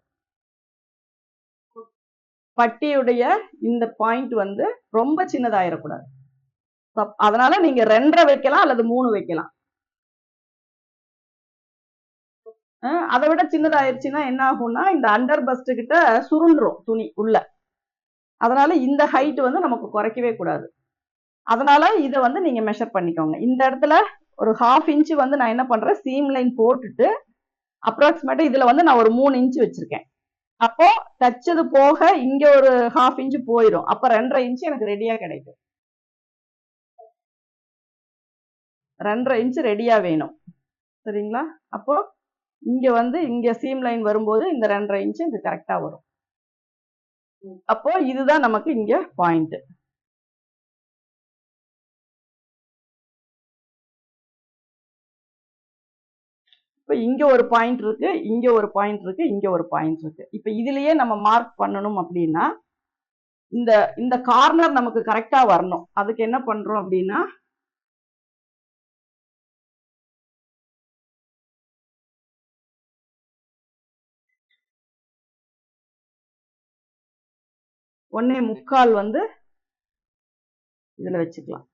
பட்டியுடைய இந்த பாயிண்ட் வந்து ரொம்ப சின்னதாயிடக்கூடாது. அதனால நீங்க 2.5 வைக்கலாம் அல்லது 3 வைக்கலாம். அதை விட சின்னதாயிருச்சுன்னா என்ன ஆகும்னா இந்த அண்டர் பஸ்ட் கிட்ட சுருண்டுரும் துணி உள்ள. அதனால இந்த ஹைட் வந்து நமக்கு குறைக்கவே கூடாது. அதனால இதை வந்து நீங்க மெஷர் பண்ணிக்கோங்க. இந்த இடத்துல ஒரு 1/2 இன்ச் வந்து நான் என்ன பண்றேன் சீம் லைன் போட்டுட்டு அப்ராக்சிமேட்டா இதுல வந்து நான் ஒரு 3 இன்ச் வச்சிருக்கேன். அப்போ தச்சது போக இங்க ஒரு 1/2 இன்ச் போயிடும். அப்ப 2.5 இன்ச் எனக்கு ரெடியா கிடைக்கும். 2.5 இன்ச் ரெடியா வேணும். சரிங்களா. அப்போ இங்க வந்து இங்க சீம் லைன் வரும்போது இந்த 2.5 இன்ச் இங்க கரெக்டா வரும். அப்போ இதுதான் நமக்கு இங்க பாயிண்ட். இப்போ இங்க ஒரு பாயிண்ட் இருக்கு, இங்க ஒரு பாயிண்ட் இருக்கு, இங்க ஒரு பாயிண்ட் இருக்கு. இப்போ இதுலயே நம்ம மார்க் பண்ணணும் அப்படின்னா இந்த இந்த கார்னர் நமக்கு கரெக்டா வரணும். அதுக்கு என்ன பண்றோம் அப்படின்னா ஒன்னே முக்கால் வந்து இதுல வச்சுக்கலாம்.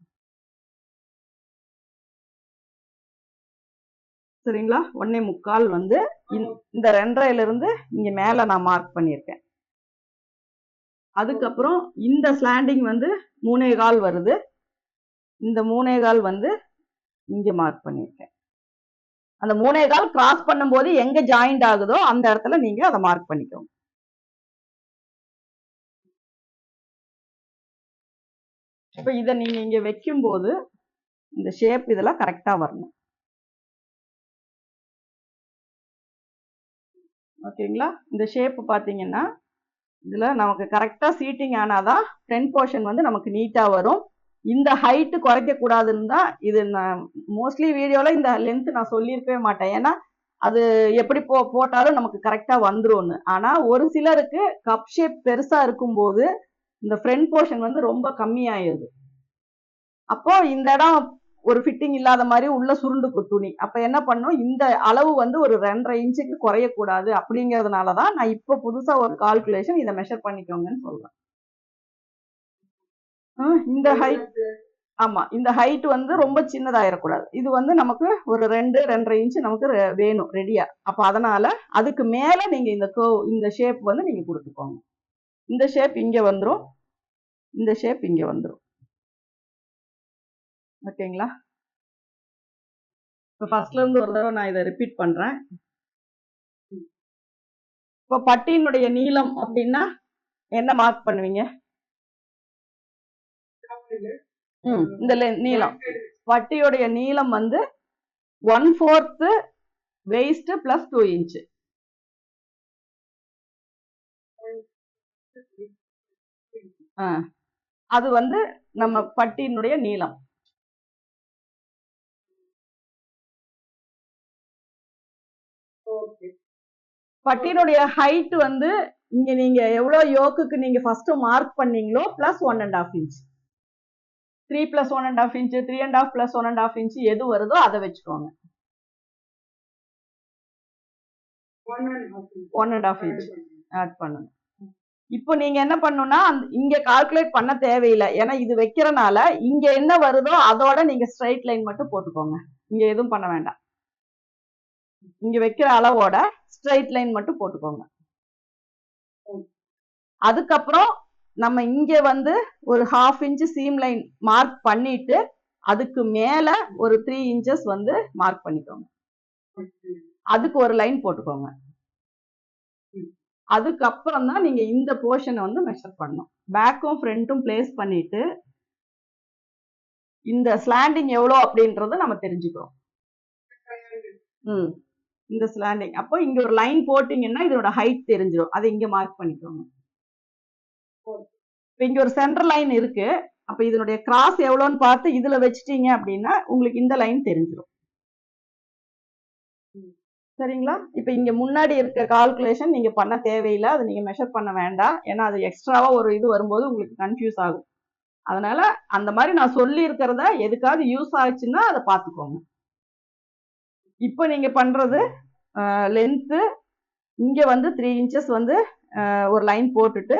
சரிங்களா? ஒன்னே முக்கால் வந்து இந்த 2.5 இருந்து இங்க மேல நான் மார்க் பண்ணியிருக்கேன். அதுக்கப்புறம் இந்த ஸ்லாண்டிங் வந்து 3.25 வருது. இந்த 3.25 வந்து இங்க மார்க் பண்ணியிருக்கேன். அந்த 3.25 கிராஸ் பண்ணும்போது எங்க ஜாயிண்ட் ஆகுதோ அந்த இடத்துல நீங்க அதை மார்க் பண்ணிக்கோங்க. இப்ப இதை நீங்க இங்க வைக்கும் போது இந்த ஷேப் இதெல்லாம் கரெக்டா வரணும். ஓகேங்களா? இந்த ஷேப் பாத்தீங்கன்னா இதுல நமக்கு கரெக்டா சீட்டிங் ஆனாதான் ஃப்ரண்ட் போர்ஷன் வந்து நமக்கு நீட்டா வரும். இந்த ஹைட் குறைக்க கூடாதுன்னு தான் இது நான் மோஸ்ட்லி வீடியோல இந்த லென்த் நான் சொல்லியிருக்கவே மாட்டேன். ஏன்னா அது எப்படி போட்டாலும் நமக்கு கரெக்டா வந்துரும்னு. ஆனா ஒரு சிலருக்கு கப் ஷேப் பெருசா இருக்கும்போது இந்த ஃப்ரண்ட் போர்ஷன் வந்து ரொம்ப கம்மியாயிருது. அப்போ இந்த இடம் ஒரு ஃபிட்டிங் இல்லாத மாதிரி உள்ள சுருண்டு துணி. அப்ப என்ன பண்ணும், இந்த அளவு வந்து ஒரு 2.5 இன்ச்சுக்கு குறையக்கூடாது. அப்படிங்கறதுனாலதான் நான் இப்ப புதுசா ஒரு கால்குலேஷன் இதை மெஷர் பண்ணிக்கோங்கன்னு சொல்றேன். இந்த ஹைட், ஆமா, இந்த ஹைட் வந்து ரொம்ப சின்னதாயிடக்கூடாது. இது வந்து நமக்கு ஒரு 2.5 இன்ச் நமக்கு வேணும் ரெடியா. அப்ப அதனால அதுக்கு மேல நீங்க இந்த ஷேப் வந்து நீங்க கொடுத்துக்கோங்க. இந்த ஷேப் இங்க வந்துரும், இந்த ஷேப் இங்க வந்துரும். ஓகேங்களா? இப்போ ஃபர்ஸ்ட்ல இருந்து ஒரு தடவை நான் இதை ரிப்பீட் பண்றேன். இப்போ பட்டியினுடைய நீளம் அப்படின்னா என்ன மார்க் பண்ணுவீங்க? இந்த நீளம், பட்டியோடைய நீளம் வந்து 1/4 waist plus 2 inch. அது வந்து நம்ம பட்டியினுடைய நீளம். பட்டியினுடைய ஹைட் வந்து இங்க நீங்க எவ்வளவு யோக்குக்கு நீங்க ஃபர்ஸ்ட் மார்க் பண்ணீங்களோ plus 1.5 inch. 3 plus 1.5 inch, 3.5 plus 1.5 inch எது வருதோ அதை வச்சுக்கோங்க. 1.5 inch ஆட் பண்ணணும். இப்போ நீங்க என்ன பண்ணணும்னா இங்க கால்குலேட் பண்ண தேவையில்லை. ஏன்னா இது வைக்கிறனால இங்க என்ன வருதோ அதோட நீங்க ஸ்ட்ரைட் லைன் மட்டும் போட்டுக்கோங்க. இங்க எதுவும் பண்ண வேண்டாம். இங்க வைக்கிற அளவோட ஸ்ட்ரைட் லைன் மட்டும் போட்டுக்கோங்க. அதுக்கப்புறம் நம்ம இங்க வந்து ஒரு 1/2 inch சீம் லைன் மார்க் பண்ணிட்டு அதுக்கு மேல ஒரு 3 inches வந்து மார்க் பண்ணிக்கோங்க. அதுக்கு ஒரு லைன் போட்டுக்கோங்க. அதுக்கப்புறம் தான் நீங்க இந்த போர்ஷனை வந்து மெஷர் பண்ணணும். பேக்கும் ஃப்ரண்ட்டும் பிளேஸ் பண்ணிட்டு இந்த ஸ்லாண்டிங் எவ்வளோ அப்படின்றத நம்ம தெரிஞ்சுக்கிறோம். இந்த ஸ்லாண்டிங் அப்போ இங்க ஒரு லைன் போட்டீங்கன்னா இதோட ஹைட் தெரிஞ்சிடும். அதை இங்க மார்க் பண்ணிக்கோங்க. இப்போ இங்க ஒரு சென்டர் லைன் இருக்கு. அப்ப இதனுடைய கிராஸ் எவ்வளோன்னு பார்த்து இதுல வச்சுட்டீங்க அப்படின்னா உங்களுக்கு இந்த லைன் தெரிஞ்சிடும். சரிங்களா? இப்ப இங்க முன்னாடி இருக்க கால்குலேஷன் நீங்க பண்ண தேவையில்லை. அதை நீங்க மெஷர் பண்ண வேண்டாம். ஏன்னா அது எக்ஸ்ட்ராவா ஒரு இது வரும்போது உங்களுக்கு கன்ஃபியூஸ் ஆகும். அதனால அந்த மாதிரி நான் சொல்லி இருக்கிறத எதுக்காவது யூஸ் ஆச்சுன்னா அதை பார்த்துக்கோங்க. இப்போ நீங்க பண்றது லென்த்து இங்க வந்து 3 inches வந்து ஒரு லைன் போட்டுட்டு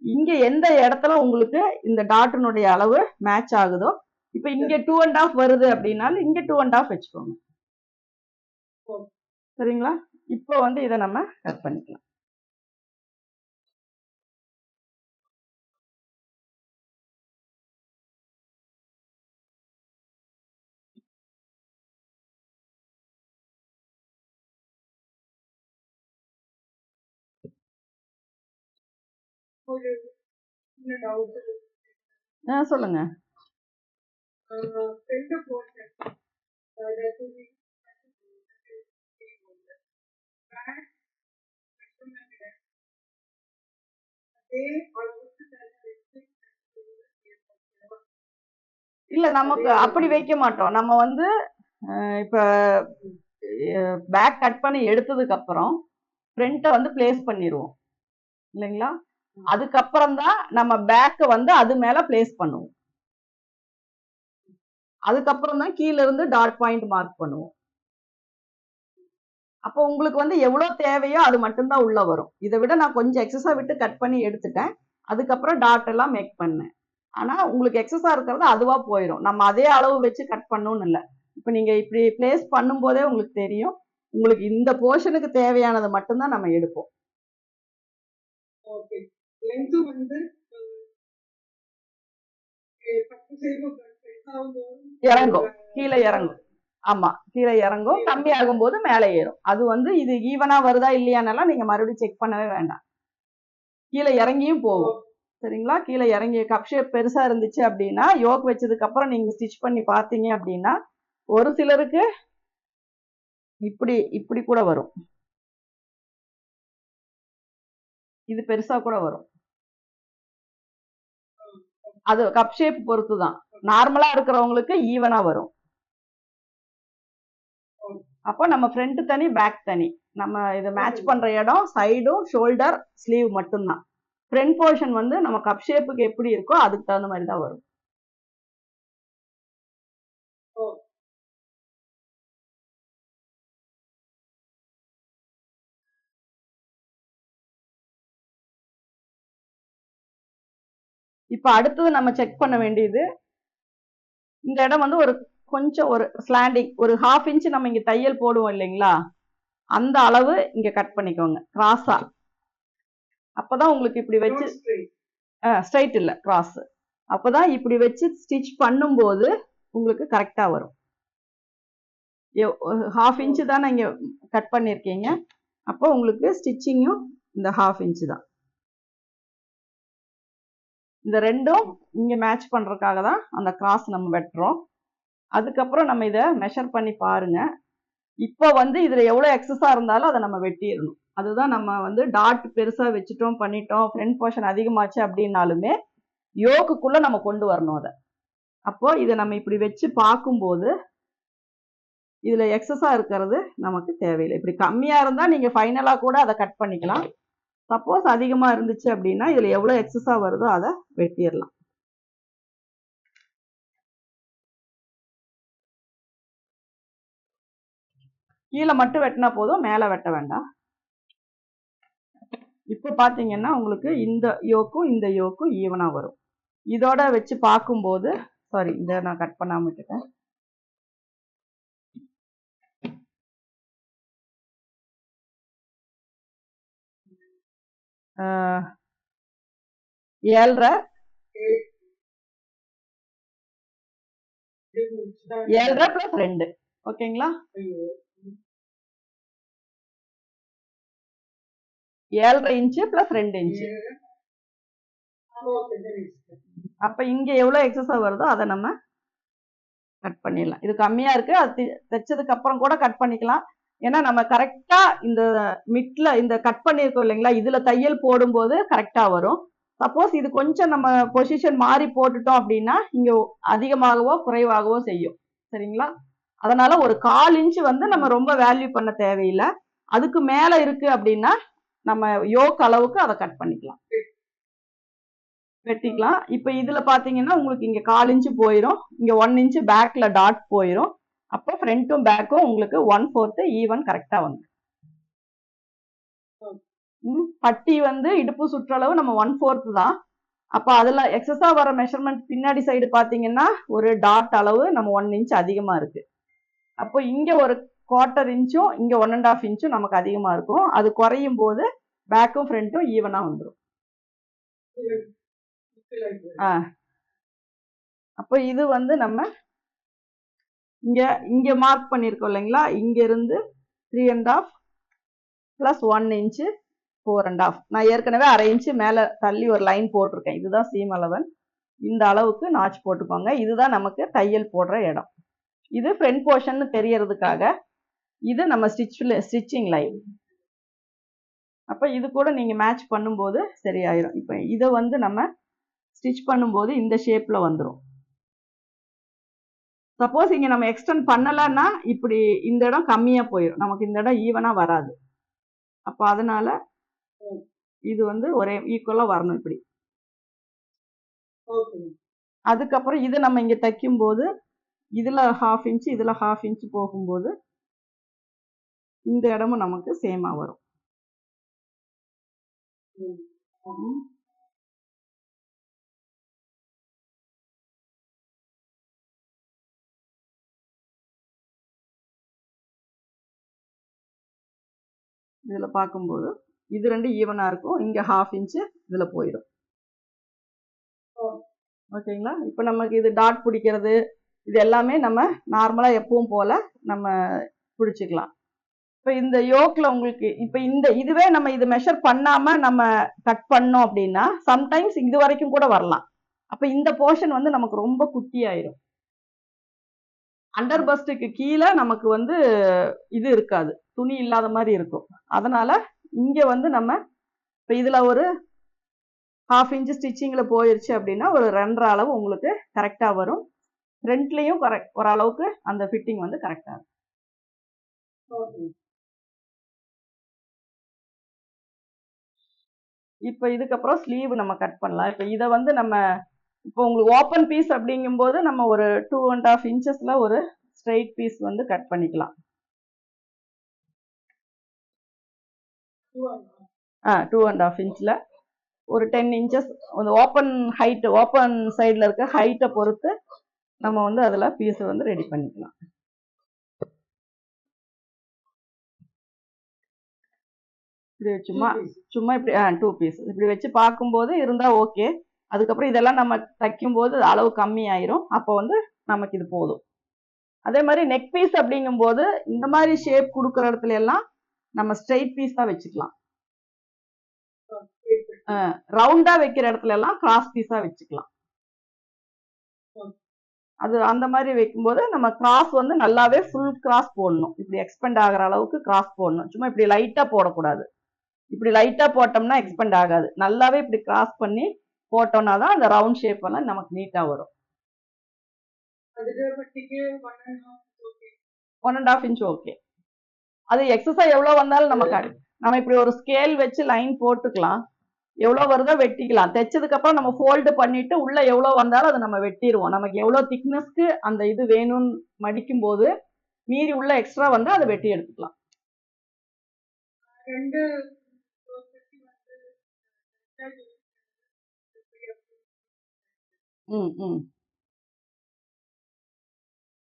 இங்க எந்த இடத்துல உங்களுக்கு இந்த டாட்டினுடைய அளவு மேட்ச் ஆகுதோ, இப்ப இங்க 2.5 வருது அப்படின்னாலும் இங்க 2.5 வச்சுக்கோங்க. சரிங்களா? இப்போ வந்து இதை நம்ம கட் பண்ணிக்கலாம். சொல்லுங்க. இல்ல நமக்கு அப்படி வைக்க மாட்டோம். நம்ம வந்து இப்ப பேக் கட் பண்ணி எடுத்ததுக்கு அப்புறம் ஃப்ரண்ட்டை வந்து பிளேஸ் பண்ணிடுவோம் இல்லைங்களா. அதுக்கப்புறம் தான் நம்ம பேக்கை வந்து அது மேல பிளேஸ் பண்ணுவோம். அதுக்கப்புறம் தான் கீழ இருந்து டாட் பாயிண்ட் மார்க் பண்ணுவோம். அப்போ உங்களுக்கு வந்து எவ்வளவு தேவையோ அது மட்டும்தான் உள்ள வரும். இதை விட நான் கொஞ்சம் எக்ஸஸா விட்டு கட் பண்ணி எடுத்துட்டேன். அதுக்கப்புறம் டாட் எல்லாம் மேக் பண்ணேன். ஆனா உங்களுக்கு எக்ஸஸா இருக்கிறது அதுவா போயிடும். நம்ம அதே அளவு வச்சு கட் பண்ணணும்னு இல்லை. இப்போ நீங்க இப்படி பிளேஸ் பண்ணும் போதே உங்களுக்கு தெரியும். உங்களுக்கு இந்த போர்ஷனுக்கு தேவையானதை மட்டும்தான் நம்ம எடுப்போம். ஓகே. லென்த் வந்து இறங்கும், கீழே இறங்கும். ஆமா, கீழே இறங்கும், கம்மி ஆகும் போது மேலே ஏறும். அது வந்து இது ஈவனா வருதா இல்லையானெல்லாம் நீங்க மறுபடியும் செக் பண்ணவே வேண்டாம். கீழே இறங்கியும் போகும். சரிங்களா. கீழே இறங்கி கப் ஷேப் பெருசா இருந்துச்சு அப்படின்னா யோக் வச்சதுக்கு அப்புறம் நீங்க ஸ்டிச் பண்ணி பார்த்தீங்க அப்படின்னா ஒரு சிலருக்கு இப்படி இப்படி கூட வரும். இது பெருசா கூட வரும். அது கப் ஷேப் பொறுத்து தான். நார்மலா இருக்கிறவங்களுக்கு ஈவனா வரும். அப்போ நம்ம ஃப்ரண்ட் தனி பேக் தனி. நம்ம இதை மேட்ச் பண்ற இடம் சைடும் ஷோல்டர் ஸ்லீவ் மட்டும்தான். ஃப்ரண்ட் போர்ஷன் வந்து நம்ம கப் ஷேப்புக்கு எப்படி இருக்கோ அதுக்கு தகுந்த மாதிரி தான் வரும். இப்ப அடுத்தது நம்ம செக் பண்ண வேண்டியது இந்த இடம் வந்து ஒரு கொஞ்சம் ஒரு ஸ்லாண்டிங் ஒரு 1/2 இன்ச் நம்ம இங்க தையல் போடுவோம் இல்லைங்களா, அந்த அளவு இங்க கட் பண்ணிக்கோங்க கிராஸா. அப்பதான் உங்களுக்கு இப்படி வச்சு ஸ்ட்ரைட் இல்ல கிராஸ். அப்பதான் இப்படி வச்சு ஸ்டிச் பண்ணும்போது உங்களுக்கு கரெக்டா வரும். 1/2 இன்ச் தான் இங்க கட் பண்ணிருக்கீங்க. அப்போ உங்களுக்கு ஸ்டிச்சிங்கும் இந்த 1/2 இன்ச் தான். இந்த ரெண்டும் இங்க மேட்ச் பண்றதுக்காக தான் அந்த கிராஸ் நம்ம வெட்டுறோம். அதுக்கப்புறம் நம்ம இதை மெஷர் பண்ணி பாருங்க. இப்போ வந்து இதுல எவ்வளவு எக்ஸஸா இருந்தாலும் அதை நம்ம வெட்டிடணும். அதுதான் நம்ம வந்து டாட் பெருசா வச்சுட்டோம் பண்ணிட்டோம் ஃப்ரண்ட் போர்ஷன் அதிகமாச்சு அப்படின்னாலுமே யோக்குக்குள்ள நம்ம கொண்டு வரணும் அதை. அப்போ இதை நம்ம இப்படி வச்சு பார்க்கும்போது இதுல எக்ஸஸா இருக்கிறது நமக்கு தேவையில்லை. இப்படி கம்மியா இருந்தா நீங்க ஃபைனலா கூட அதை கட் பண்ணிக்கலாம். சப்போஸ் அதிகமா இருந்துச்சு அப்படின்னா இதுல எவ்வளவு எக்ஸஸா வருதோ அதை வெட்டிடலாம். கீழே மட்டும் வெட்டினா போதும், மேல வெட்ட வேண்டாம். இப்போ பாத்தீங்கன்னா உங்களுக்கு இந்த யோக்கும் இந்த யோக்கும் ஈவனா வரும். இதோட வச்சு பார்க்கும்போது சாரி இதை நான் கட் பண்ணாம விட்டுட்டேன். ஏழரை பிளஸ் 2 ஓகேங்களா. 7.5 இன்ச்சு பிளஸ் 2 இன்ச்சு. அப்ப இங்க எவ்வளவு எக்ஸஸா வருதோ அதை நம்ம கட் பண்ணிடலாம். இது கம்மியா இருக்கு, அது தைச்சதுக்கு அப்புறம் கூட கட் பண்ணிக்கலாம். ஏன்னா நம்ம கரெக்டா இந்த மிட்ல இந்த கட் பண்ணிருக்கோம் இல்லைங்களா, இதுல தையல் போடும்போது கரெக்டா வரும். சப்போஸ் இது கொஞ்சம் நம்ம பொசிஷன் மாறி போட்டுட்டோம் அப்படின்னா இங்க அதிகமாகவோ குறைவாகவோ செய்யும். சரிங்களா. அதனால ஒரு 1/4 இன்ச் வந்து நம்ம ரொம்ப வேல்யூ பண்ண தேவையில்லை. அதுக்கு மேல இருக்கு அப்படின்னா நம்ம யோக் அளவுக்கு அதை கட் பண்ணிக்கலாம், வெட்டிக்கலாம். இப்ப இதுல பாத்தீங்கன்னா உங்களுக்கு இங்க 1/4 இன்ச் போயிடும், இங்க 1 இன்ச் பேக்ல டாட் போயிடும். அப்போ ஃப்ரண்ட்டும் பேக்கும் உங்களுக்கு 1/4 ஈவன் கரெக்டா வந்து பட்டி வந்து இடுப்பு சுற்றளவு நம்ம 1/4 தான். அப்ப அதுல எக்ஸஸா வர மெஷர்மெண்ட் பின்னாடி சைடு பாத்தீங்கன்னா ஒரு டாட் அளவு நம்ம 1 இன்ச் அதிகமா இருக்கு. அப்போ இங்க ஒரு 1/4 இன்ச்சும் இங்க 1.5 இன்ச்சும் நமக்கு அதிகமா இருக்கும். அது குறையும் போது பேக்கும் ஃப்ரண்ட்டும் ஈவனா வந்துடும். அப்போ இது வந்து நம்ம இங்க மார்க் பண்ணிருக்கோம் இல்லைங்களா, இங்க இருந்து 3.5 பிளஸ் 1 இன்ச்சு 4.5. நான் ஏற்கனவே 1/2 இன்ச்சு மேல தள்ளி ஒரு லைன் போட்டிருக்கேன். இதுதான் சீம் அளவன். இந்த அளவுக்கு நாச் போட்டுக்கோங்க. இதுதான் நமக்கு தையல் போடுற இடம். இது ஃப்ரண்ட் போர்ஷன் தெரியறதுக்காக. இது நம்ம ஸ்டிச்சிங் லைன். அப்ப இது கூட நீங்க மேட்ச் பண்ணும்போது சரியாயிரும். இப்ப இதை வந்து நம்ம ஸ்டிச் பண்ணும்போது இந்த ஷேப்ல வந்துடும். சப்போஸ் இங்க நம்ம எக்ஸ்டெண்ட் பண்ணலன்னா இப்படி இந்த இடம் கம்மியா போயிடும், நமக்கு இந்த இடம் ஈவனா வராது. அப்ப அதனால இது வந்து ஒரே ஈக்குவலா வரணும் இப்படி. ஓகே. அதுக்கப்புறம் இது நம்ம இங்க தைக்கும் போது இதுல 1/2 இன்ச் இதுல 1/2 இன்ச் போகும்போது இந்த இடமும் நமக்கு சேமா வரும். இதுல பார்க்கும்போது இது ரெண்டு ஈவனா இருக்கும், இங்க 1/2 இன்ச் இதுல போயிடும். ஓகேங்களா? இப்ப நமக்கு இது டாட் பிடிக்கிறது இது எல்லாமே நம்ம நார்மலா எப்பவும் போல நம்ம பிடிச்சிக்கலாம். இப்ப இந்த யோக்ல உங்களுக்கு இப்ப இந்த இதுவே நம்ம இது மெஷர் பண்ணாம நம்ம கட் பண்ணோம் அப்படின்னா சம்டைம்ஸ் இது வரைக்கும் கூட வரலாம். அப்ப இந்த போர்ஷன் வந்து நமக்கு ரொம்ப குட்டி ஆயிரும். அண்டர் பஸ்டுக்கு கீழே நமக்கு வந்து இது இருக்காது, துணி இல்லாத மாதிரி இருக்கும். அதனால இங்க வந்து நம்ம இப்ப இதுல ஒரு 1/2 இன்ச் ஸ்டிச்சிங்ல போயிருச்சு அப்படின்னா ஒரு 2.5 அளவு உங்களுக்கு கரெக்டா வரும். ஃப்ரண்ட்லயும் ஓரளவுக்கு அந்த ஃபிட்டிங் வந்து கரெக்டா இருக்கும். இப்ப இதுக்கப்புறம் ஸ்லீவ் நம்ம கட் பண்ணலாம். இப்ப இதை வந்து நம்ம இப்போ உங்களுக்கு ஓப்பன் பீஸ் அப்படிங்கும்போது நம்ம ஒரு 2.5 இன்ச்சஸ்ல ஒரு ஸ்ட்ரைட் பீஸ் வந்து கட் பண்ணிக்கலாம். 2.5 இன்ச்ல ஒரு 10 இன்ச்சஸ் ஓப்பன் ஹைட், ஓப்பன் சைட்ல இருக்க ஹைட்டை பொறுத்து நம்ம வந்து அதுல பீஸ் வந்து ரெடி பண்ணிக்கலாம். இப்படி சும்மா இப்படி 2 பீஸ் இப்படி வச்சு பார்க்கும்போது இருந்தா ஓகே. அதுக்கப்புறம் இதெல்லாம் நம்ம தைக்கும் போது அளவு கம்மி ஆயிரும், அப்போ வந்து நமக்கு இது போதும். அதே மாதிரி நெக் பீஸ் அப்படிங்கும் போது இந்த மாதிரி ஷேப் கொடுக்குற இடத்துல எல்லாம் நம்ம ஸ்ட்ரெயிட் பீஸ் தான் வச்சுக்கலாம். ரவுண்டா வைக்கிற இடத்துல எல்லாம் கிராஸ் பீஸா வச்சுக்கலாம். அது அந்த மாதிரி வைக்கும்போது நம்ம கிராஸ் வந்து நல்லாவே ஃபுல் கிராஸ் போடணும், இப்படி எக்ஸ்பெண்ட் ஆகிற அளவுக்கு கிராஸ் போடணும். சும்மா இப்படி லைட்டா போடக்கூடாது. இப்படி லைட்டா போட்டோம்னா எக்ஸ்பெண்ட் ஆகாது, நல்லாவே இப்படி கிராஸ் பண்ணி போட்டோம்னா தான் அந்த ரவுண்ட் ஷேப் எல்லாம் நமக்கு நீட்டா வரும். 1.5 இன்ச் ஓகே. அது எக்ஸஸா எவ்வளவு வந்தாலும் நம்ம இப்படி ஒரு ஸ்கேல் வச்சு லைன் போட்டுக்கலாம், எவ்வளவு வருதோ வெட்டிக்கலாம். தைச்சதுக்கு அப்புறம் நம்ம ஃபோல்டு பண்ணிட்டு உள்ள எவ்வளவு வந்தாலும் அதை நம்ம வெட்டிடுவோம். நமக்கு எவ்வளவு திக்னஸ்க்கு அந்த இது வேணும்னு மடிக்கும் போது மீறி உள்ள எக்ஸ்ட்ரா வந்து அதை வெட்டி எடுத்துக்கலாம்.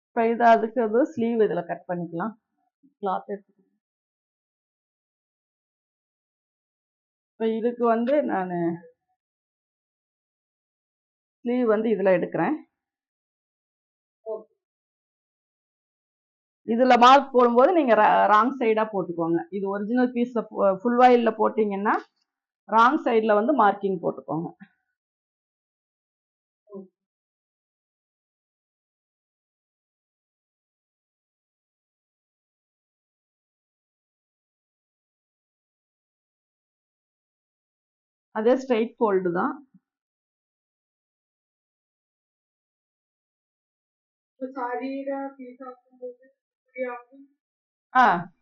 இப்ப இது அதுக்கு அது ஸ்லீவ் இதுல கட் பண்ணிக்கலாம். கிளாத் எடுத்து இப்ப இதுக்கு வந்து நான் ஸ்லீவ் வந்து இதுல எடுக்கிறேன். இதுல மார்க் போடும்போது நீங்க ராங் சைடா போட்டுக்கோங்க. இது ஒரிஜினல் பீஸ்ல ஃபுல் வாயில்ல போட்டீங்கன்னா ராங் சைடுல வந்து மார்க்கிங் போட்டுக்கோங்க. அதே ஸ்ட்ரைட் ஃபோல்டு தான்.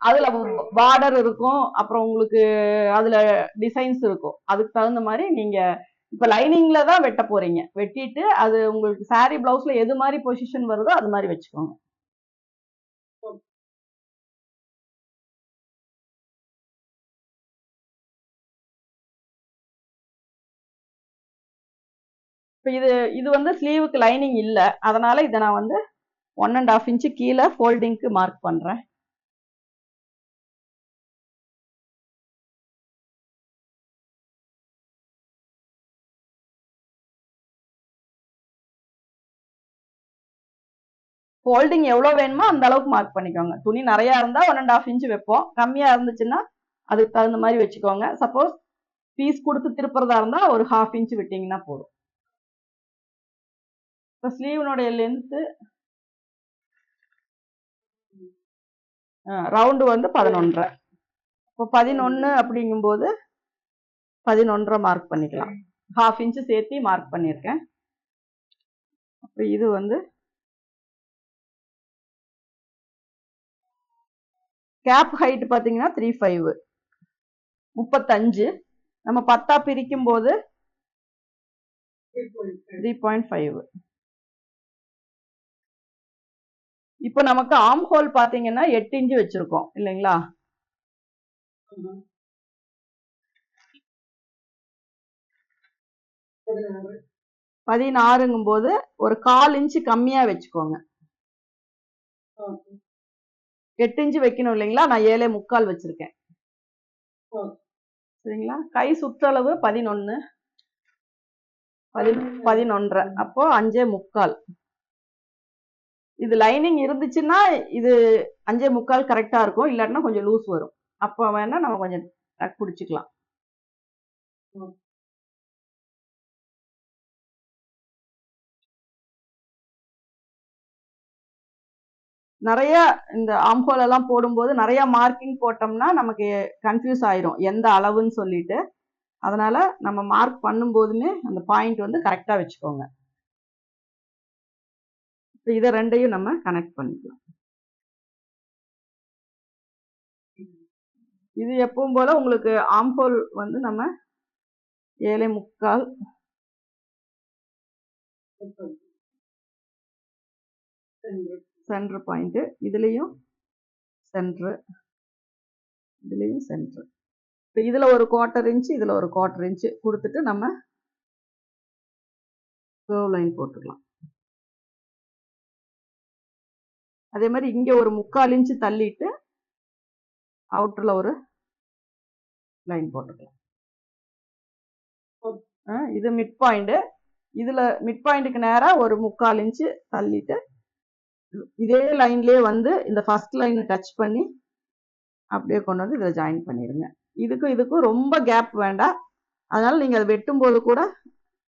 அதுல பார்டர் இருக்கும், அப்புறம் உங்களுக்கு அதுல டிசைன்ஸ் இருக்கும். அதுக்கு தகுந்த மாதிரி நீங்க இப்ப லைனிங்ல தான் வெட்ட போறீங்க, வெட்டிட்டு அது உங்களுக்கு சாரி பிளவுஸ்ல எது மாதிரி பொசிஷன் வருதோ அது மாதிரி வச்சுக்கோங்க. இப்ப இது வந்து ஸ்லீவுக்கு லைனிங் இல்ல, அதனால இதை நான் வந்து 1.5 இன்ச் கீழே ஃபோல்டிங்க்கு மார்க் பண்றேன். ஃபோல்டிங் எவ்வளவு வேணுமோ அந்த அளவுக்கு மார்க் பண்ணிக்கோங்க. துணி நிறைய இருந்தா 1.5 இன்ச் வைப்போம், கம்மியா இருந்துச்சுன்னா அதுக்கு தகுந்த மாதிரி வச்சுக்கோங்க. சப்போஸ் பீஸ் கொடுத்து திருப்புறதா இருந்தா ஒரு 1/2 இன்ச் விட்டீங்கன்னா போதும். இப்போ ஸ்லீவனுடைய லென்த்து ரவுண்டு வந்து 11.5. இப்போ 11 அப்படிங்கும்போது 11.5 மார்க் பண்ணிக்கலாம். 1/2 இன்ச் சேர்த்து மார்க் பண்ணியிருக்கேன். அப்போ இது வந்து கேப் ஹைட் பாத்தீங்கன்னா 3.5 35. நம்ம 10 பிரிக்கும் போது 3.5. இப்ப நமக்கு ஆர்ம் ஹோல் பாத்தீங்கன்னா 8 இன்ச் வச்சிருக்கோம் இல்லைங்களா? 16ங்கும் போது ஒரு 1/4 இன்ச் கம்மியா வச்சுக்கோங்க. 8 இன்ச் வைக்கணும் இல்லைங்களா? நான் 7.25 வச்சிருக்கேன். சரிங்களா? கை சுற்றளவு 11, 11.5. அப்போ 5.25. இது லைனிங் இருந்துச்சுன்னா இது 5.25 கரெக்டா இருக்கும். இல்லாட்டினா கொஞ்சம் லூஸ் வரும். அப்போ வேணா நம்ம கொஞ்சம் பிடிச்சிக்கலாம். நிறைய இந்த ஆம்ஹோல் எல்லாம் போடும்போது நிறைய மார்க்கிங் போட்டோம்னா நமக்கு கன்ஃபியூஸ் ஆயிரும் எந்த அளவுன்னு சொல்லிட்டு. அதனால நம்ம மார்க் பண்ணும் போதுமே அந்த பாயிண்ட் வந்து கரெக்டா வச்சுக்கோங்க. இதை ரெண்டையும் நம்ம கனெக்ட் பண்ணிக்கலாம். இது எப்பவும் போல உங்களுக்கு ஆம்ஹோல் வந்து நம்ம 7.25 சென்டர் பாயிண்ட், இதுலயும் சென்டர், இதுலயும் சென்டர். இப்போ இதுல ஒரு 1/4 இன்ச், இதுல ஒரு 1/4 இன்ச் கொடுத்துட்டு நம்ம கர்வ் லைன் போட்டுக்கலாம். அதே மாதிரி இங்க ஒரு 3/4 இன்ச் தள்ளிட்டு அவுட்டர்ல ஒரு லைன் போட்டுக்கலாம். இது மிட் பாயிண்ட். இதுல மிட் பாயிண்ட்க்கு நேரா ஒரு 3/4 இன்ச் தள்ளிட்டு இதே லைன்லயே வந்து இந்த ஃபர்ஸ்ட் லைன் டச் பண்ணி அப்படியே கொண்டு வந்து இதில் ஜாயின் பண்ணிடுங்க. இதுக்கும் ரொம்ப கேப் வேண்டாம். அதனால நீங்க அதை வெட்டும் போது கூட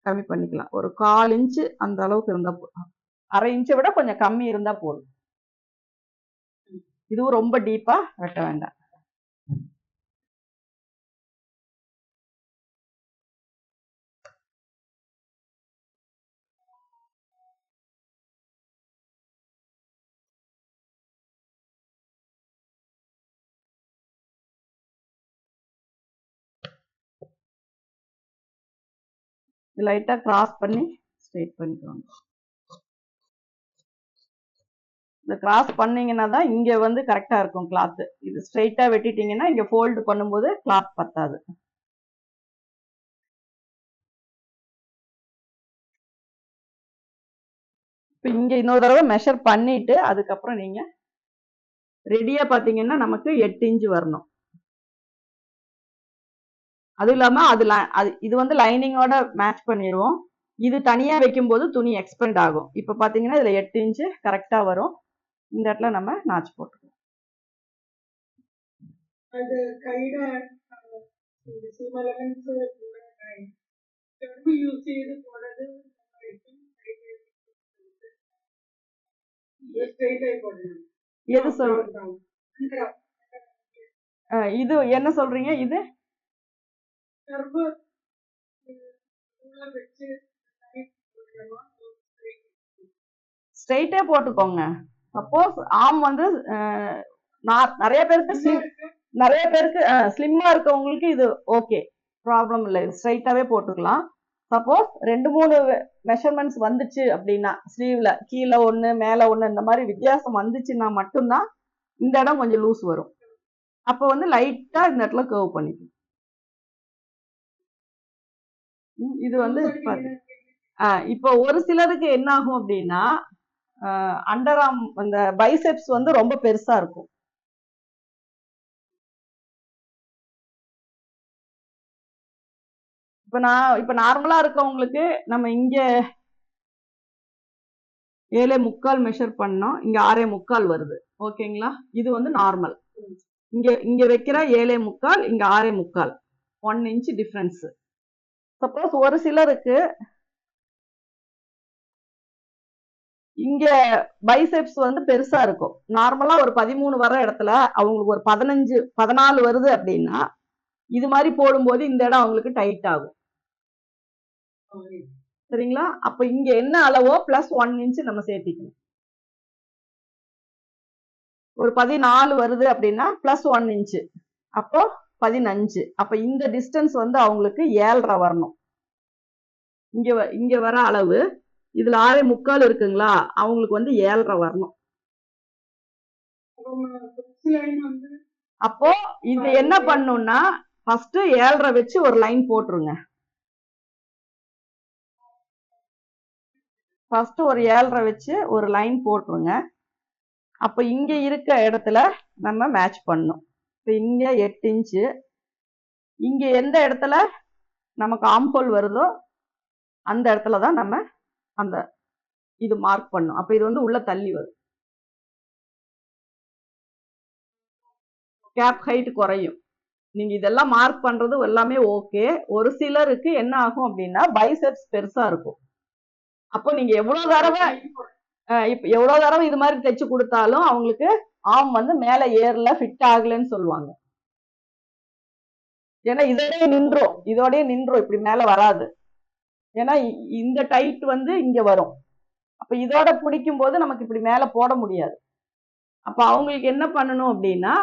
கம்மி பண்ணிக்கலாம். ஒரு 1/4 இன்ச் அந்த அளவுக்கு இருந்தா போதும். 1/2 இன்ச்சை விட கொஞ்சம் கம்மி இருந்தா போதும். இதுவும் ரொம்ப டீப்பா வெட்ட வேண்டாம். லைட்டா கிராஸ் பண்ணி ஸ்ட்ரைட் பண்ணிக்கோங்க. இந்த கிராஸ் பண்ணீங்கன்னா தான் இங்க வந்து கரெக்டா இருக்கும் கிளாத். இது ஸ்ட்ரைட்டா வெட்டிட்டீங்கன்னா இங்க ஃபோல்டு பண்ணும்போது கிளாத் பத்தாது. இப்போ இங்க இன்னொரு தடவை மெஷர் பண்ணிட்டு அதுக்கப்புறம் நீங்க ரெடியா பாத்தீங்கன்னா நமக்கு 8 இன்ச் வரணும். அது இல்லாம அது இது வந்து லைனிங்கோட மேட்ச் பண்ணிடுவோம். இது தனியா வைக்கும் போது துணி எக்ஸ்பெண்ட் ஆகும். இப்ப பாத்தீங்கன்னா இதுல 8 இன்ச் கரெக்டா வரும். இந்த இடத்துல நம்ம நாச் போட்டுக்கலாம். அது கையில இந்த சீம் எலமெண்ட்ஸ் கர்வ் யூஸ் செய்து போடுறது ஸ்ட்ரைட் ஆகி போடணும். எது சொல்றீங்க? இது என்ன சொல்றீங்க? இது கர்வ் வச்சு ஸ்ட்ரைட்டே போட்டுக்கோங்க. சப்போஸ் ஆர்ம் வந்து நிறைய பேருக்கு ஸ்லிம்மா இருக்கவங்களுக்கு இது ஓகே, ப்ராப்ளம் இல்லை. ஸ்ட்ரைட்டாவே போட்டுக்கலாம். சப்போஸ் 2-3 மெஷர்மெண்ட்ஸ் வந்துச்சு அப்படின்னா ஸ்லீவ்ல கீழே ஒண்ணு மேல ஒண்ணு இந்த மாதிரி வித்தியாசம் வந்துச்சுன்னா மட்டும்தான் இந்த இடம் கொஞ்சம் லூஸ் வரும். அப்ப வந்து லைட்டா இந்த இடத்துல கர்வ் பண்ணிக்கணும். இது வந்து இப்போ ஒரு சிலருக்கு என்ன ஆகும் அப்படின்னா அண்டர் ஆர்ம் அந்த பைசெப்ஸ் வந்து ரொம்ப பெருசா இருக்கும். இப்ப நார்மலா இருக்கவங்களுக்கு நம்ம இங்க 7.25 மெஷர் பண்ணோம், இங்க 6.25 வருது. ஓகேங்களா? இது வந்து நார்மல். இங்க வைக்கிற 7.25, இங்க 6.25, 1 இன்ச் டிஃபரன்ஸ். சப்போஸ் ஒரு சிலருக்கு இங்க பைசெப்ஸ் வந்து பெருசா இருக்கும். நார்மலா ஒரு 13 வர இடத்துல அவங்களுக்கு ஒரு 15, 14 வருது அப்படின்னா இது மாதிரி போடும்போது இந்த இடம் அவங்களுக்கு டைட் ஆகும். சரிங்களா? அப்ப இங்க என்ன அளவோ +1 இன்ச் நம்ம சேர்த்திக்கணும். ஒரு 14 வருது அப்படின்னா +1 இன்ச்சு, அப்போ 15. அப்ப இந்த டிஸ்டன்ஸ் வந்து அவங்களுக்கு 7.5 வரணும். இங்க வர அளவு இதுல 6.25 இருக்குங்களா, அவங்களுக்கு வந்து 7.5 வரணும். அப்போ இது என்ன பண்ணும்னா ஃபர்ஸ்ட் 7.5 வச்சு ஒரு லைன் போட்டுருங்க. ஃபர்ஸ்ட் ஒரு 7.5 வச்சு ஒரு லைன் போட்டுருங்க. அப்ப இங்க இருக்க இடத்துல நம்ம மேட்ச் பண்ணணும். இப்ப இங்க 8 இன்ச்சு, இங்க எந்த இடத்துல நமக்கு ஆம்ஹோல் வருதோ அந்த இடத்துல தான் நம்ம அந்த இது மார்க் பண்ணணும். அப்ப இது வந்து உள்ள தள்ளி வரும். கேப் ஹைட் குறையும். நீங்க இதெல்லாம் மார்க் பண்றது எல்லாமே ஓகே. ஒரு சிலருக்கு என்ன ஆகும் அப்படின்னா பைசெப்ஸ் பெருசா இருக்கும். அப்போ நீங்க எவ்வளவு தடவை இது மாதிரி தைச்சு கொடுத்தாலும் அவங்களுக்கு ஆம் வந்து மேல ஏர்ல ஃபிட் ஆகலன்னு சொல்லுவாங்க. ஏன்னா இதோடய நின்றோம் இப்படி மேல வராது. ஏன்னா இந்த டைட் வந்து இங்க வரும். அப்ப இதோட பிடிக்கும் போது நமக்கு இப்படி மேல போட முடியாது. அப்ப அவங்களுக்கு என்ன பண்ணணும் அப்படின்னா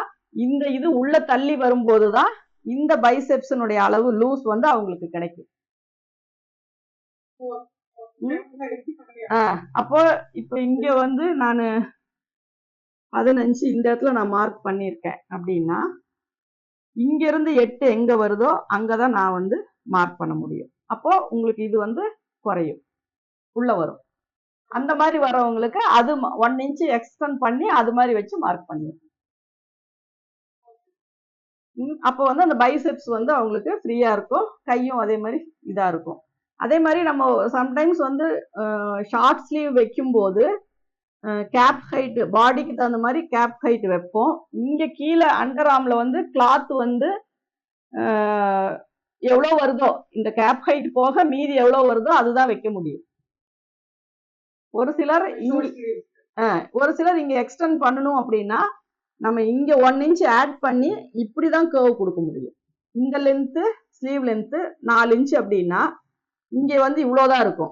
இந்த இது உள்ள தள்ளி வரும்போதுதான் இந்த பைசெப்ஸினுடைய அளவு லூஸ் வந்து அவங்களுக்கு கிடைக்கும். அப்போ இப்ப இங்க வந்து நான் 15 இந்த இடத்துல நான் மார்க் பண்ணிருக்கேன் அப்படின்னா இங்க இருந்து 8 எங்க வருதோ அங்கதான் நான் வந்து மார்க் பண்ண முடியும். அப்போ உங்களுக்கு இது வந்து குறையும், உள்ள வரும். அந்த மாதிரி வரவங்களுக்கு அது 1 இன்ச் எக்ஸ்டெண்ட் பண்ணி அது மாதிரி வச்சு மார்க் பண்ணுவோம். அப்போ வந்து அந்த பைசெப்ஸ் வந்து அவங்களுக்கு ஃப்ரீயா இருக்கும், கையும் அதே மாதிரி இதா இருக்கும். அதே மாதிரி நம்ம சம்டைம்ஸ் வந்து ஷார்ட் ஸ்லீவ் வைக்கும் போது கேப் ஹைட் பாடிக்கு தகுந்த மாதிரி கேப் ஹைட் வைப்போம். இங்க கீழே அண்டர் ஆர்ம்ல வந்து கிளாத் வந்து எவ்வளவு வருதோ இந்த கேப் ஹைட் போக மீதி எவ்வளவு வருதோ அதுதான் வைக்க முடியும். ஒரு சிலர் இங்க எக்ஸ்டெண்ட் பண்ணணும் அப்படின்னா நம்ம இங்க 1 இன்ச் ஆட் பண்ணி இப்படிதான் கர்வ் கொடுக்க முடியும். இந்த லென்த்து ஸ்லீவ் லென்த்து 4 இன்ச் அப்படின்னா இங்க வந்து இவ்வளவுதான் இருக்கும்.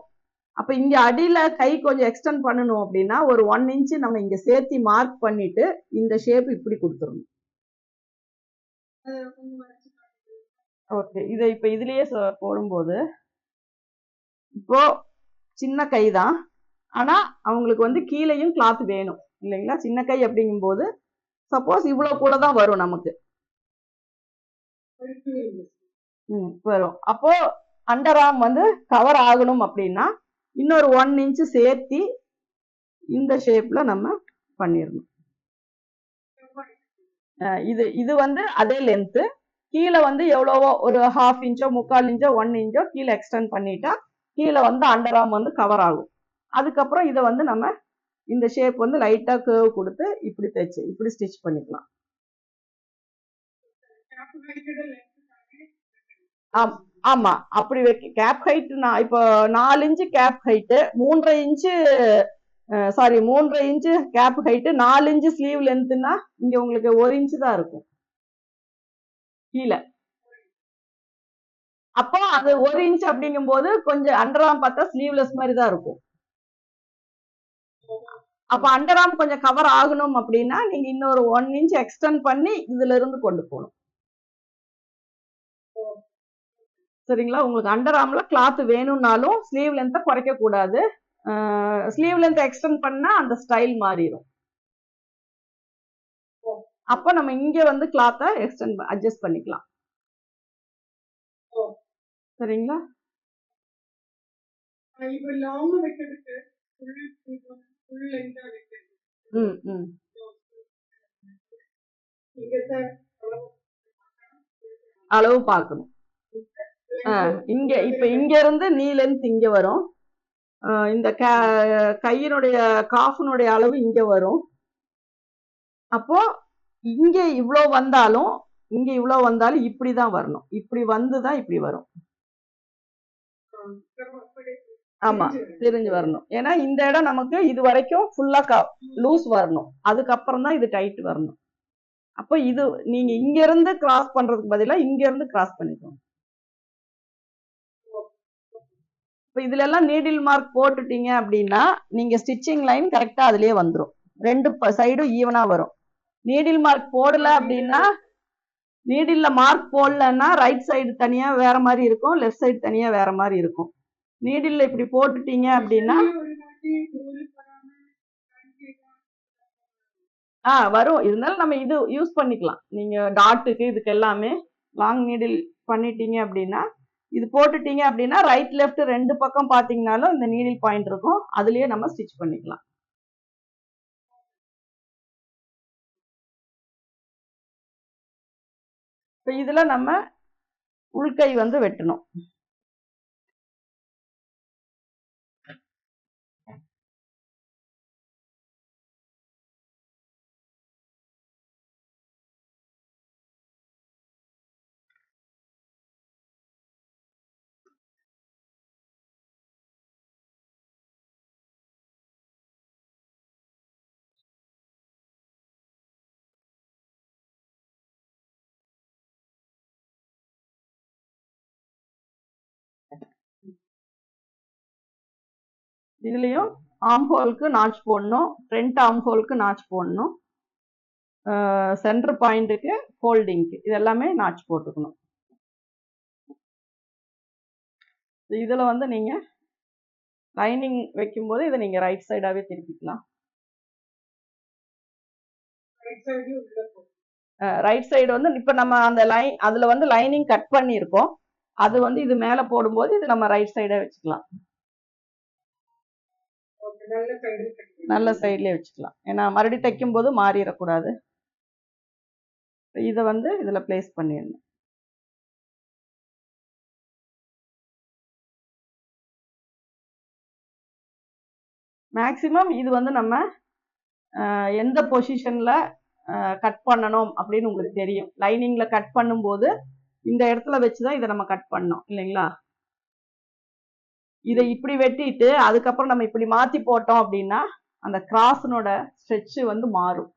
அப்ப இங்க அடியில கை கொஞ்சம் எக்ஸ்டெண்ட் பண்ணணும் அப்படின்னா ஒரு 1 இன்ச் நம்ம இங்க சேர்த்து மார்க் பண்ணிட்டு இந்த ஷேப் இப்படி கொடுத்துடணும். ஓகே, இதை இப்ப இதுலயே போடும்போது இப்போ சின்ன கை தான், ஆனா அவங்களுக்கு வந்து கீழையும் கிளாத் வேணும் இல்லைங்களா. சின்ன கை அப்படிங்கும் போது சப்போஸ் இவ்வளவு கூட தான் வரும் நமக்கு வரும். அப்போ அண்டர் ஆர்ம் வந்து கவர் ஆகணும் அப்படின்னா இன்னொரு 1 இன்ச் சேர்த்தி இந்த ஷேப்ல நம்ம பண்ணிடணும். இது வந்து அதே லென்த், கீழே வந்து எவ்வளவோ ஒரு 1/2 இன்ச்சோ 3/4 இன்ச்சோ 1 இன்ச்சோ கீழே எக்ஸ்டெண்ட் பண்ணிட்டா கீழே வந்து அண்டர் ஆர்ம் வந்து கவர் ஆகும். அதுக்கப்புறம் இதை வந்து நம்ம இந்த ஷேப் வந்து லைட்டா கர்வ் கொடுத்து இப்படி தைச்சு இப்படி ஸ்டிச் பண்ணிக்கலாம். ஆமா, அப்படி கேப் ஹைட் நான் இப்போ 4 inch cap height 3.5 inch 3.5 inch cap height 4 inch sleeve லென்த்னா இங்க உங்களுக்கு 1 இன்ச் தான் இருக்கும் கீழே. அப்போ அது 1 இன்ச் அப்படிங்கும் போது கொஞ்சம் அண்டர் ஆர்ம் பார்த்தா ஸ்லீவ்லெஸ் மாதிரி தான் இருக்கும். அப்ப அண்டர் ஆர்ம் கொஞ்சம் கவர் ஆகணும் அப்படின்னா நீங்க இன்னொரு 1 இன்ச் எக்ஸ்டெண்ட் பண்ணி இதுல இருந்து கொண்டு போகணும். சரிங்களா. உங்களுக்கு அண்டர் ஆர்ம்ல கிளாத் வேணும்னாலும் ஸ்லீவ் லென்த்தை குறைக்க கூடாது. ஸ்லீவ் லென்த் எக்ஸ்டெண்ட் பண்ணா அந்த ஸ்டைல் மாறிடும். அப்ப நம்ம இங்க வந்து கிளாத்தை எக்ஸ்டெண்ட் அட்ஜஸ்ட் பண்ணிக்கலாம். சரிங்களா. அளவு பார்க்கணும். இங்க இப்ப இங்க இருந்து நீ லென்த் இங்க வரும், இந்த கையினுடைய காஃபினுடைய அளவு இங்க வரும். அப்போ இங்க இவ்வளவு வந்தாலும் இப்படிதான் வரணும். இப்படி வந்துதான் இப்படி வரும். ஆமா, தெரிஞ்சு வரணும். ஏன்னா இந்த இடம் நமக்கு இது வரைக்கும் ஃபுல்லா லூஸ் வரணும், அதுக்கப்புறம் தான் இது டைட் வரணும். அப்போ இது நீங்க இங்க இருந்து கிராஸ் பண்றதுக்கு பதிலா இங்க இருந்து கிராஸ் பண்ணிக்கோங்க. இப்ப இதுல எல்லாம் நீடில் மார்க் போட்டுட்டீங்க அப்படின்னா நீங்க ஸ்டிச்சிங் லைன் கரெக்டா அதுலயே வந்துடும், 2 சைடும் ஈவனா வரும். நீடில் மார்க் போடல அப்படின்னா, நீடில்ல மார்க் போடலன்னா ரைட் சைடு தனியா வேற மாதிரி இருக்கும், லெஃப்ட் சைடு தனியா வேற மாதிரி இருக்கும். நீடில்ல இப்படி போட்டுட்டீங்க அப்படின்னா வரும். இருந்தாலும் நம்ம இது யூஸ் பண்ணிக்கலாம். நீங்க டாட்டுக்கு இதுக்கு எல்லாமே லாங் நீடில் பண்ணிட்டீங்க அப்படின்னா, இது போட்டுட்டீங்க அப்படின்னா ரைட் லெஃப்ட் ரெண்டு பக்கம் பாத்தீங்கன்னாலும் இந்த நீடில் பாயிண்ட் இருக்கும், அதுலயே நம்ம ஸ்டிச் பண்ணிக்கலாம். இப்போ இதுல நம்ம உள்கை வந்து வெட்டணும். இதுலயும் ஆர்ம் ஹோலுக்கு நாச் போடணும், ஃப்ரண்ட் ஆர்ம் ஹோலுக்கு நாச் போடணும், சென்டர் பாயிண்ட்டுக்கு ஃபோல்டிங்க்கு இது எல்லாமே நாச் போட்டுக்கணும். இதுல வந்து நீங்க லைனிங் வைக்கும்போது இதை நீங்க ரைட் சைடாவே திருப்பிக்கலாம். ரைட் சைடு வந்து இப்ப நம்ம அந்த லைன் அதுல வந்து லைனிங் கட் பண்ணியிருக்கோம், அது வந்து இது மேல போடும்போது இது நம்ம ரைட் சைடே வச்சுக்கலாம். நல்ல சைட்லயே வச்சுக்கலாம், ஏன்னா மறுபடியும் தைக்கும் போது மாறிடக்கூடாது. இதை வந்து இதுல பிளேஸ் பண்ணிடணும். மேக்சிமம் இது வந்து நம்ம எந்த பொசிஷன்ல கட் பண்ணணும் அப்படின்னு உங்களுக்கு தெரியும். லைனிங்ல கட் பண்ணும்போது இந்த இடத்துல வச்சுதான் இதை நம்ம கட் பண்ணோம் இல்லைங்களா. இதை இப்படி வெட்டிட்டு அதுக்கப்புறம் நம்ம இப்படி மாத்தி போட்டோம் அப்படின்னா அந்த கிராஸ்னோட ஸ்ட்ரெச் வந்து மாறும்.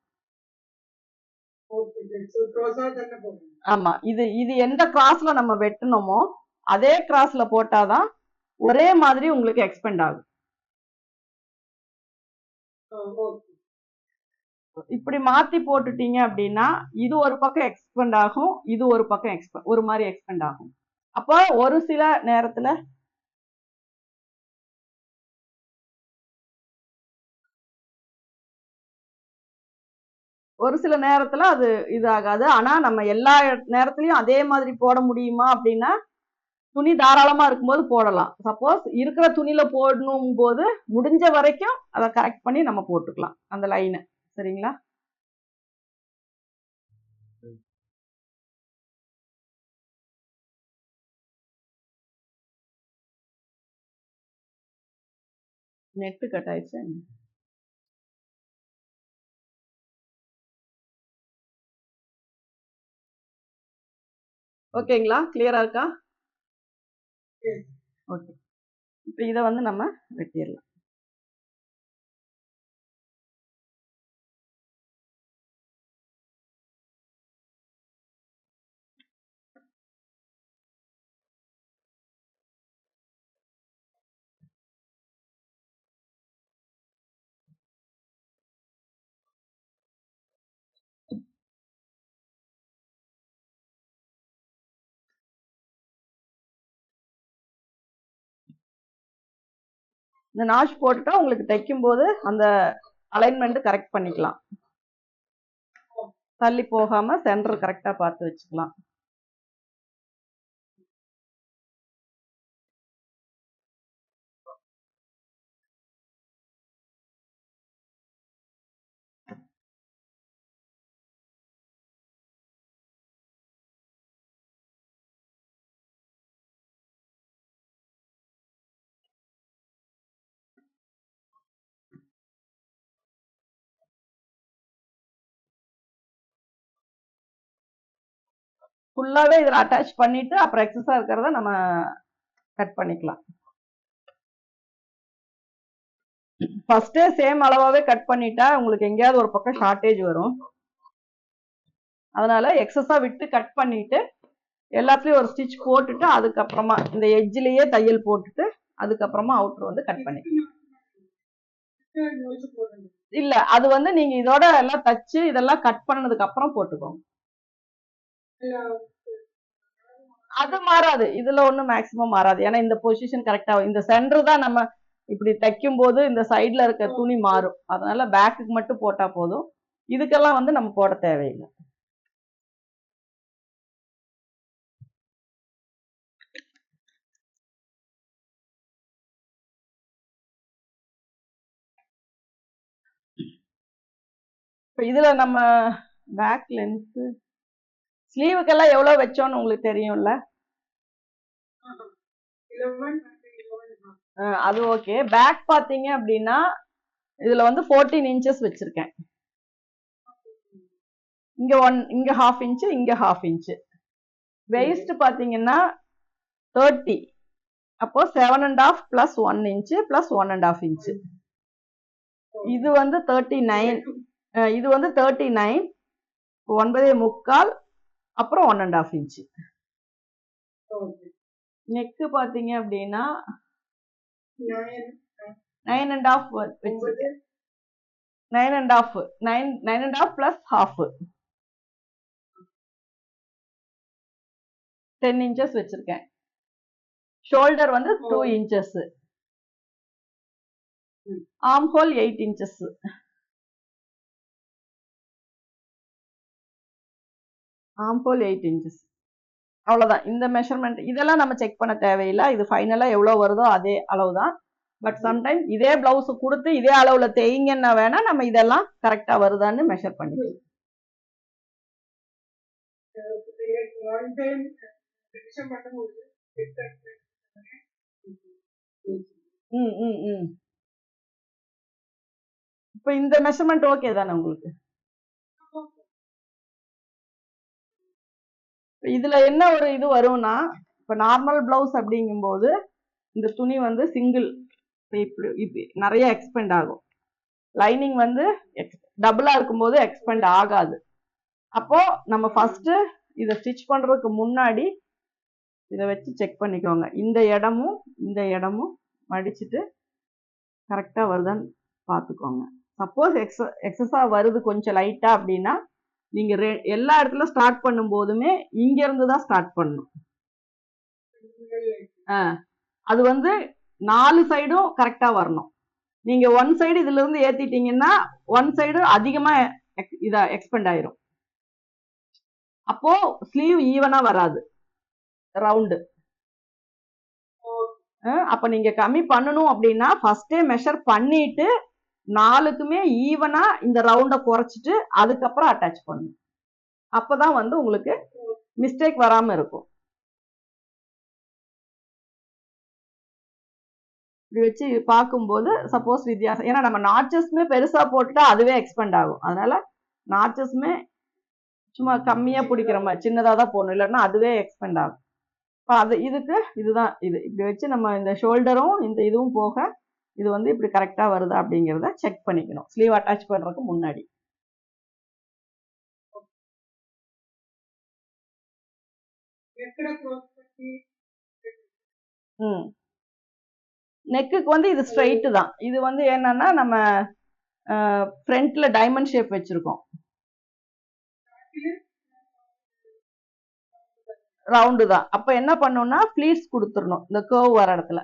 ஆமா, இது இது எந்த கிராஸ்ல நம்ம வெட்டணுமோ அதே கிராஸ்ல போட்டாதான் ஒரே மாதிரி உங்களுக்கு எக்ஸ்பெண்ட் ஆகும். இப்படி மாத்தி போட்டுட்டீங்க அப்படின்னா இது ஒரு பக்கம் எக்ஸ்பெண்ட் ஆகும், இது ஒரு பக்கம் ஒரு மாதிரி எக்ஸ்பெண்ட் ஆகும். அப்போ ஒரு சில நேரத்துல அது இதாகாது. ஆனா நம்ம எல்லா நேரத்திலயும் அதே மாதிரி போட முடியுமா அப்படின்னா துணி தாராளமா இருக்கும்போது போடலாம். சப்போஸ் இருக்கிற துணியில போடணும் போது முடிஞ்ச வரைக்கும் அதை கரெக்ட் பண்ணி நம்ம போட்டுக்கலாம் அந்த லைனை. சரிங்களா. நெட்டு கட் ஆயிடுச்சு. ஓகேங்களா, கிளியரா இருக்கா? ஓகே, இப்போ இதை வந்து நம்ம வெட்டிடலாம். இந்த நாச் போட்டுட்டா உங்களுக்கு தைக்கும் போது அந்த அலைன்மெண்ட் கரெக்ட் பண்ணிக்கலாம், தள்ளி போகாம சென்டர் கரெக்டா பார்த்து வச்சுக்கலாம். ஃபுல்லாவே இதில் அட்டாச் பண்ணிட்டு அப்புறம் எக்ஸஸா இருக்கிறத நம்ம கட் பண்ணிக்கலாம். ஃபர்ஸ்டே சேம் அளவாவே கட் பண்ணிட்டா உங்களுக்கு எங்கேயாவது ஒரு பக்கம் ஷார்டேஜ் வரும். அதனால எக்ஸஸா விட்டு கட் பண்ணிட்டு எல்லாத்துலயும் ஒரு ஸ்டிச் போட்டுட்டு அதுக்கப்புறமா இந்த எட்ஜ்லயே தையல் போட்டுட்டு அதுக்கப்புறமா அவுட்டர் வந்து கட் பண்ணிக்கலாம். யோசிச்சு போடுங்க. இல்ல அது வந்து நீங்க இதோட எல்லாம் தச்சு இதெல்லாம் கட் பண்ணதுக்கு அப்புறம் போட்டுக்கோங்க. இல்ல, அது மாறாது, இதுல ஒண்ணும் மேக்சிமம் மாறாது. ஏன்னா இந்த பொசிஷன் கரெக்டா இந்த சென்டர் தான் நம்ம இப்படி தைக்கும் போது இந்த சைடுல இருக்க துணி மாறும். அதனால பேக்குக்கு மட்டும் போட்டா போதும். இதுக்கெல்லாம் வந்து நம்ம போட தேவையில்லை. இப்ப இதுல நம்ம பேக் லென்த் ஸ்லீவுக்கெல்லாம் எவ்வளவு வச்சோம்னு உங்களுக்கு தெரியும்ல. 11 and 11. அது ஓகே. பேக் பாத்தீங்க அப்படின்னா இதுல வந்து 14 இன்ச்சஸ் வச்சிருக்கேன். இங்க இங்க ½ இன்ச், இங்க ½ இன்ச். வெயிஸ்ட் பாத்தீங்கன்னா 30. அப்போ 7½ பிளஸ் 1 இன்ச் பிளஸ் 1½ இன்ச். இது வந்து 39. இது வந்து 39. 9.25 அப்புறம் 1½ இன்ச். நெக்கு பாத்தீங்க அப்படின்னா 9½ வச்சிருக்கேன். 9½ பிளஸ் ½ 10 இன்ச்சஸ் வச்சிருக்கேன். ஷோல்டர் வந்து 2 inches. Arm whole 8 inches. Arm whole 8 inches. அவ்வளவுதான் இந்த மெஷர்மெண்ட். இதெல்லாம் நம்ம செக் பண்ண தேவையில்லை. இது ஃபைனலா எவ்வளவு வருதோ அதே அளவுதான். பட் சம்டைம் இதே பிளவுஸ் கொடுத்து இதே அளவுல தேய்ங்கன்னா வேணா நம்ம இதெல்லாம் கரெக்டா வருதான்னு மெஷர் பண்ணிக்கலாம். One time revision பண்ணும்போது இப்ப இந்த மெஷர்மெண்ட் ஓகே தானே உங்களுக்கு? இதுல என்ன ஒரு இது வரும்னா, இப்ப நார்மல் பிளவுஸ் அப்படிங்கும்போது இந்த துணி வந்து சிங்கிள் நிறைய எக்ஸ்பெண்ட் ஆகும். லைனிங் வந்து டபுளா இருக்கும்போது எக்ஸ்பெண்ட் ஆகாது. அப்போ நம்ம ஃபர்ஸ்ட் இதை ஸ்டிச் பண்றதுக்கு முன்னாடி இதை வச்சு செக் பண்ணிக்கோங்க. இந்த இடமும் மடிச்சுட்டு கரெக்டா வருதான்னு பார்த்துக்கோங்க. சப்போஸ் எக்ஸஸா வருது கொஞ்சம் லைட்டா அப்படின்னா நீங்க எல்லா இடத்துல ஸ்டார்ட் பண்ணும் போதுமே இங்க இருந்து தான் ஸ்டார்ட் பண்ணணும். அது வந்து 4 சைடும் கரெக்டா வரணும். நீங்க ஒன் சைடு இதுல இருந்து ஏத்திட்டீங்கன்னா ஒன் சைடு அதிகமா இதா எக்ஸ்பெண்ட் ஆயிரும். அப்போ ஸ்லீவ் ஈவனா வராது, ரவுண்டு. அப்ப நீங்க கம்மி பண்ணணும் அப்படின்னா ஃபர்ஸ்டே மெஷர் பண்ணிட்டு 4க்குமே ஈவனா இந்த ரவுண்ட குறைச்சிட்டு அதுக்கப்புறம் அட்டாச் பண்ணணும். அப்பதான் வந்து உங்களுக்கு மிஸ்டேக் வராம இருக்கும். இப்படி வச்சு பார்க்கும்போது சப்போஸ் வித்தியாசம், ஏன்னா நம்ம நாட்சஸ்மே பெருசா போட்டுட்டா அதுவே எக்ஸ்பெண்ட் ஆகும். அதனால நாட்சஸ்மே சும்மா கம்மியா பிடிக்கிற மாதிரி சின்னதா தான் போடணும், இல்லைன்னா அதுவே எக்ஸ்பெண்ட் ஆகும். இப்போ இதுதான் இப்படி வச்சு நம்ம இந்த ஷோல்டரும் இந்த இதுவும் போக இது வந்து இப்படி கரெக்டா வருதா அப்படிங்கிறத செக் பண்ணிக்கணும் ஸ்லீவ் அட்டாச் பண்றதுக்கு முன்னாடி. நெக்குக்கு வந்து இது ஸ்ட்ரைட் தான். இது வந்து என்னன்னா நம்ம ஃப்ரண்ட்ல டைமண்ட் ஷேப் வச்சிருக்கோம், ரவுண்டு தான். அப்ப என்ன பண்ணணும்னா ஃபிளீட்ஸ் கொடுத்துடணும். இந்த கர்வ் வர இடத்துல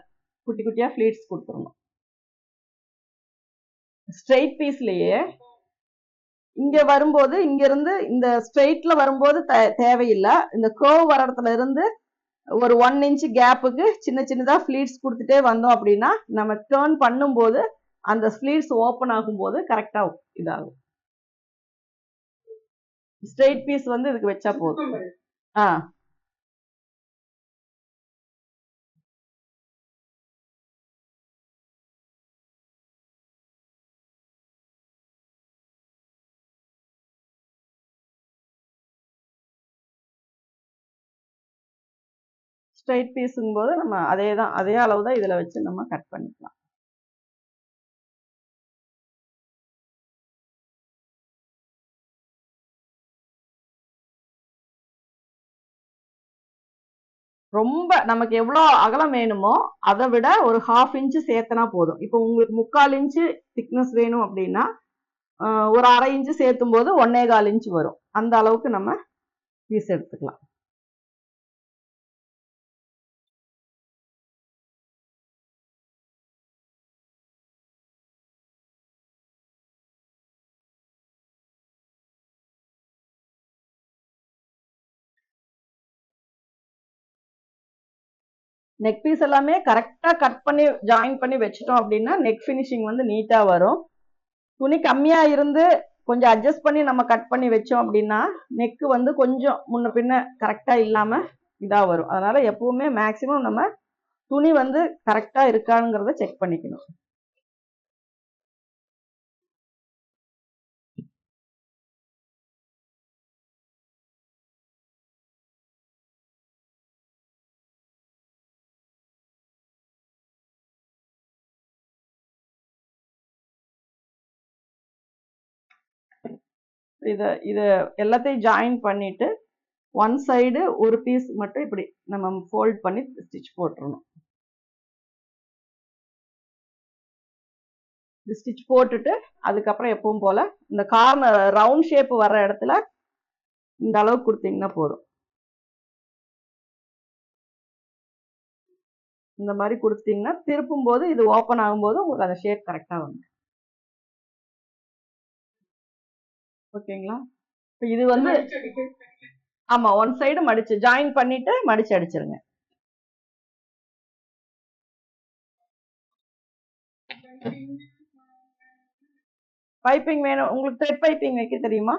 குட்டி குட்டியா ஃபிளீட்ஸ் கொடுத்துடணும். ஸ்ட்ரெயிட் பீஸ்லயே இங்க வரும்போது இங்க இருந்து இந்த ஸ்ட்ரெயிட்ல வரும்போது தேவையில்லை. இந்த கர்வ் வர இடத்துல இருந்து ஒரு 1 இன்ச் கேப்புக்கு சின்ன சின்னதா ஃபிளீட்ஸ் கொடுத்துட்டே வந்தோம் அப்படின்னா நம்ம டேர்ன் பண்ணும்போது அந்த ஃபிளீட்ஸ் ஓப்பன் ஆகும்போது கரெக்டா இதாகும். ஸ்ட்ரெயிட் பீஸ் வந்து இதுக்கு வச்சா போதும். ஸ்ட்ரெயிட் பீஸுங்கும் போது நம்ம அதே அளவு தான் இதுல வச்சு நம்ம கட் பண்ணிக்கலாம். ரொம்ப நமக்கு எவ்வளோ அகலம் வேணுமோ அதை விட ஒரு 1/2 இன்ச்சு சேர்த்தனா போதும். இப்போ உங்களுக்கு 3/4 இன்ச்சு திக்னஸ் வேணும் அப்படின்னா ஒரு 1/2 இன்ச்சு சேர்த்தும் போது 1.25 இன்ச்சு வரும். அந்த அளவுக்கு நம்ம பீஸ் எடுத்துக்கலாம். நெக் பீஸ் எல்லாமே கரெக்டா கட் பண்ணி ஜாயின் பண்ணி வச்சிட்டோம் அப்படின்னா நெக் ஃபினிஷிங் வந்து நீட்டா வரும். துணி கம்மியா இருந்து கொஞ்சம் அட்ஜஸ்ட் பண்ணி நம்ம கட் பண்ணி வச்சோம் அப்படின்னா நெக் வந்து கொஞ்சம் முன்ன பின்ன கரெக்டா இல்லாம இதா வரும். அதனால எப்பவுமே மேக்சிமம் நம்ம துணி வந்து கரெக்டா இருக்காங்கிறத செக் பண்ணிக்கணும். இத எல்லாத்தையும் ஜாயின் பண்ணிட்டு ஒன் சைடு ஒரு பீஸ் மட்டும் இப்படி நம்ம ஃபோல்ட் பண்ணி ஸ்டிச் போட்டுறணும். ஸ்டிச் போட்டுட்டு அதுக்கப்புறம் எப்பவும் போல இந்த கார்னர் ரவுண்ட் ஷேப் வர்ற இடத்துல இந்த அளவுக்கு கொடுத்தீங்கன்னா போதும். இந்த மாதிரி கொடுத்தீங்கன்னா திருப்பும் போது இது ஓப்பன் ஆகும்போது உங்களுக்கு அந்த ஷேப் கரெக்டா வந்து ஓகேங்களா. இப்போ இது வந்து ஆமா ஒன் சைடு மடிச்சு ஜாயின் பண்ணிட்டு மடிச்சு அடிச்சிருங்க. பைப்பிங் வேணும் உங்களுக்கு? த்ரெட் பைப்பிங் வைக்க தெரியுமா?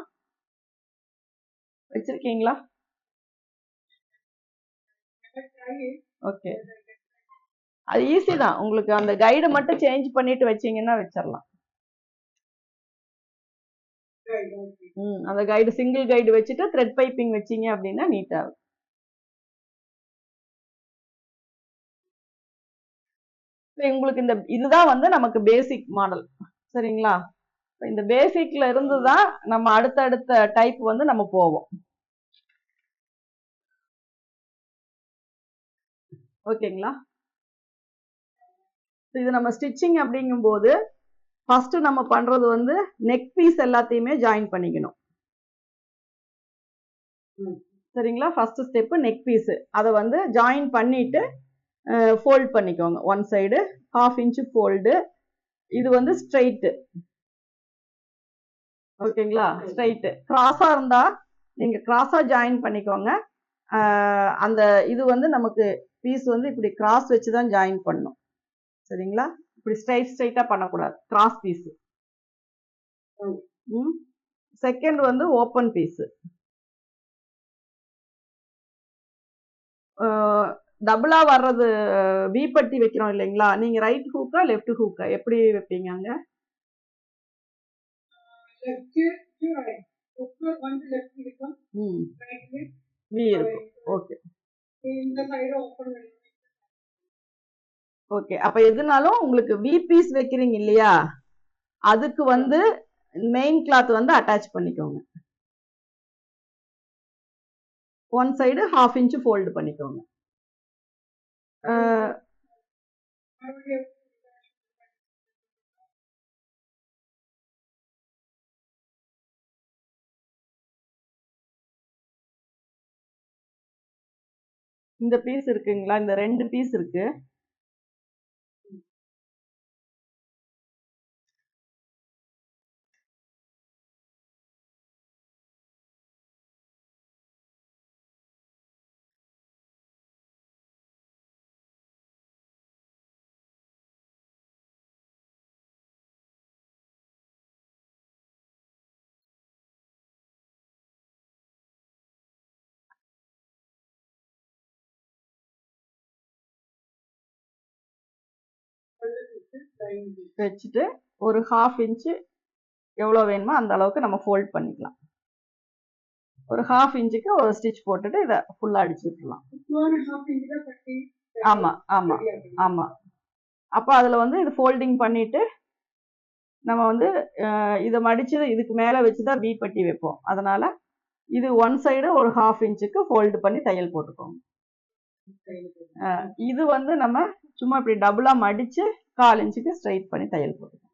வச்சிருக்கீங்களா? ஓகே, அது ஈஸி தான். உங்களுக்கு அந்த கைடு மட்டும் சேஞ்ச் பண்ணிட்டு வச்சீங்கன்னா வச்சிடலாம். அந்த கைடு சிங்கிள் கைடு வச்சுட்டு த்ரெட் பைப்பிங் வச்சீங்க அப்படின்னா நீட்டா இருக்கும். உங்களுக்கு இந்த இதுதான் வந்து நமக்கு பேசிக் மாடல். சரிங்களா? இந்த பேசிக்ல இருந்து தான் நம்ம அடுத்தடுத்த டைப் வந்து நம்ம போவோம். ஓகேங்களா? இது நம்ம ஸ்டிச்சிங் அப்படிங்கும் போது ஃபர்ஸ்ட் நம்ம பண்றது வந்து நெக் பீஸ் எல்லாத்தையுமே ஜாயின் பண்ணிக்கணும். சரிங்களா? ஃபர்ஸ்ட் ஸ்டெப் நெக் பீஸ் அதை வந்து ஜாயின் பண்ணிட்டு ஃபோல்ட் பண்ணிக்கோங்க. One side 1/2 inch fold. இது வந்து ஸ்ட்ரைட். ஓகேங்களா? ஸ்ட்ரைட். கிராஸா இருந்தா நீங்க கிராஸா ஜாயின் பண்ணிக்கோங்க. அந்த இது வந்து நமக்கு பீஸ் வந்து இப்படி கிராஸ் வச்சு தான் ஜாயின் பண்ணணும். சரிங்களா? இப்படி ஸ்ட்ரைட்டா பண்ணக்கூடாது. Cross piece. செகண்ட் வந்து ஓப்பன் பீஸ். டபுளா வர்றது வி பட்டி வைக்கிறோம் இல்லைங்களா? நீங்க ரைட் ஹூக்கா லெஃப்ட் ஹூக்கா எப்படி வைப்பீங்க? அங்க வி இருக்கும். Okay okay. அப்ப எதுனாலும் உங்களுக்கு வி பீஸ் வைக்கிறீங்க இல்லையா, அதுக்கு வந்து மெயின் கிளாத் வந்து அட்டாச் பண்ணிக்கோங்க. ஒன் சைடு 1/2 இன்ச் ஃபோல்டு பண்ணிக்கோங்க. இந்த பீஸ் இருக்குங்களா? இந்த 2 பீஸ் இருக்கு. வச்சுட்டு ஒரு 1/2 இன்ச் எவ்வளவு வேணுமோ அந்த அளவுக்கு நம்ம ஃபோல்ட் பண்ணிக்கலாம். ஒரு 1/2 இன்ச்சுக்கு ஒரு ஸ்டிச் போட்டுட்டு இதை ஃபுல்லா அடிச்சு விட்டுலாம். ஆமா ஆமா ஆமா. அப்போ அதுல வந்து இது ஃபோல்டிங் பண்ணிட்டு நம்ம வந்து இதை மடிச்சு இதுக்கு மேல வச்சுதான் வி பட்டி வைப்போம். அதனால இது ஒன் சைடு ஒரு 1/2 இன்ச்சுக்கு ஃபோல்டு பண்ணி தையல் போட்டுக்கோங்க. இது வந்து நம்ம சும்மா இப்படி டபுளா மடிச்சு 1/4 இன்ச்சுக்கு ஸ்ட்ரைட் பண்ணி தையல் போட்டுக்கோங்க.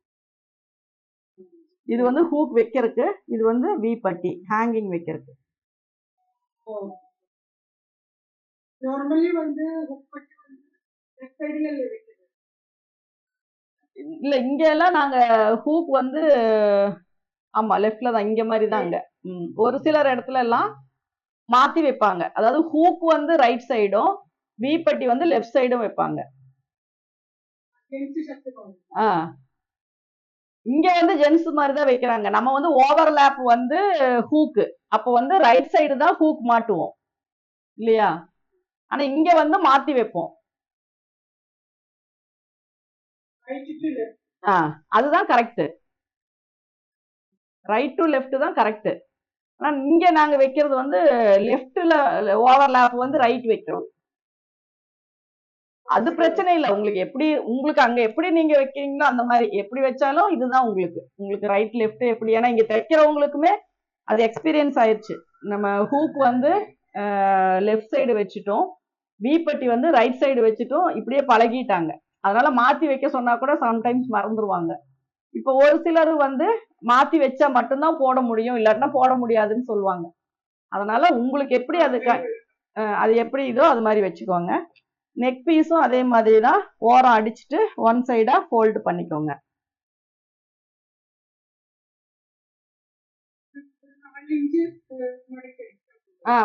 இது வந்து ஹூக் வைக்கிறதுக்கு, இது வந்து வி பட்டி ஹேங்கிங் வைக்கிறதுக்கு. நார்மலி வந்து ஹூக் பட்டி வந்து லெஃப்ட் சைடுல வைக்கிறது. இல்ல இங்க எல்லாம் நாங்க ஹூக் வந்து ஆமா லெஃப்ட்ல தான், இங்க மாதிரி தான் அங்க. ஒரு சிலர் இடத்துல எல்லாம் மாத்தி வைப்பாங்க. அதாவது ஹூக் வந்து ரைட் சைடும் வி பட்டி வந்து லெஃப்ட் சைடும் வைப்பாங்க. இங்க வந்து ஜென்ஸ் மாதிரி தான் வைக்கிறாங்க. நம்ம வந்து ஓவர்லேப் வந்து ஹூக், அப்ப வந்து ரைட் சைடு தான் ஹூக் மாட்டுவோம் இல்லையா? ஆனா இங்க வந்து மாத்தி வைப்போம். அதுதான் கரெக்ட். ரைட் டு லெஃப்ட் தான் கரெக்ட். ஆனா இங்க நாங்க வைக்கிறது வந்து லெஃப்ட்ல ஓவர்லேப் வந்து ரைட் வைக்கிறோம். அது பிரச்சனை இல்லை. உங்களுக்கு எப்படி, உங்களுக்கு அங்க எப்படி நீங்க வைக்கிறீங்களோ அந்த மாதிரி எப்படி வச்சாலும் இதுதான் உங்களுக்கு ரைட் லெஃப்ட் எப்படி. ஏன்னா இங்க தைக்கிறவங்களுக்குமே அது எக்ஸ்பீரியன்ஸ் ஆயிடுச்சு. நம்ம ஹூக் வந்து லெஃப்ட் சைடு வச்சுட்டோம், வி பட்டி வந்து ரைட் சைடு வச்சுட்டோம், இப்படியே பழகிட்டாங்க. அதனால மாத்தி வைக்க சொன்னா கூட சம்டைம்ஸ் மறந்துடுவாங்க. இப்போ ஒரு சிலர் வந்து மாத்தி வச்சா மட்டும்தான் போட முடியும், இல்லாட்டினா போட முடியாதுன்னு சொல்லுவாங்க. அதனால உங்களுக்கு எப்படி அது எப்படி இதோ அது மாதிரி வச்சுக்கோங்க. நெக் பீஸும் அதே மாதிரி தான், ஓரம் அடிச்சுட்டு ஒன் சைடா ஃபோல்டு பண்ணிக்கோங்க.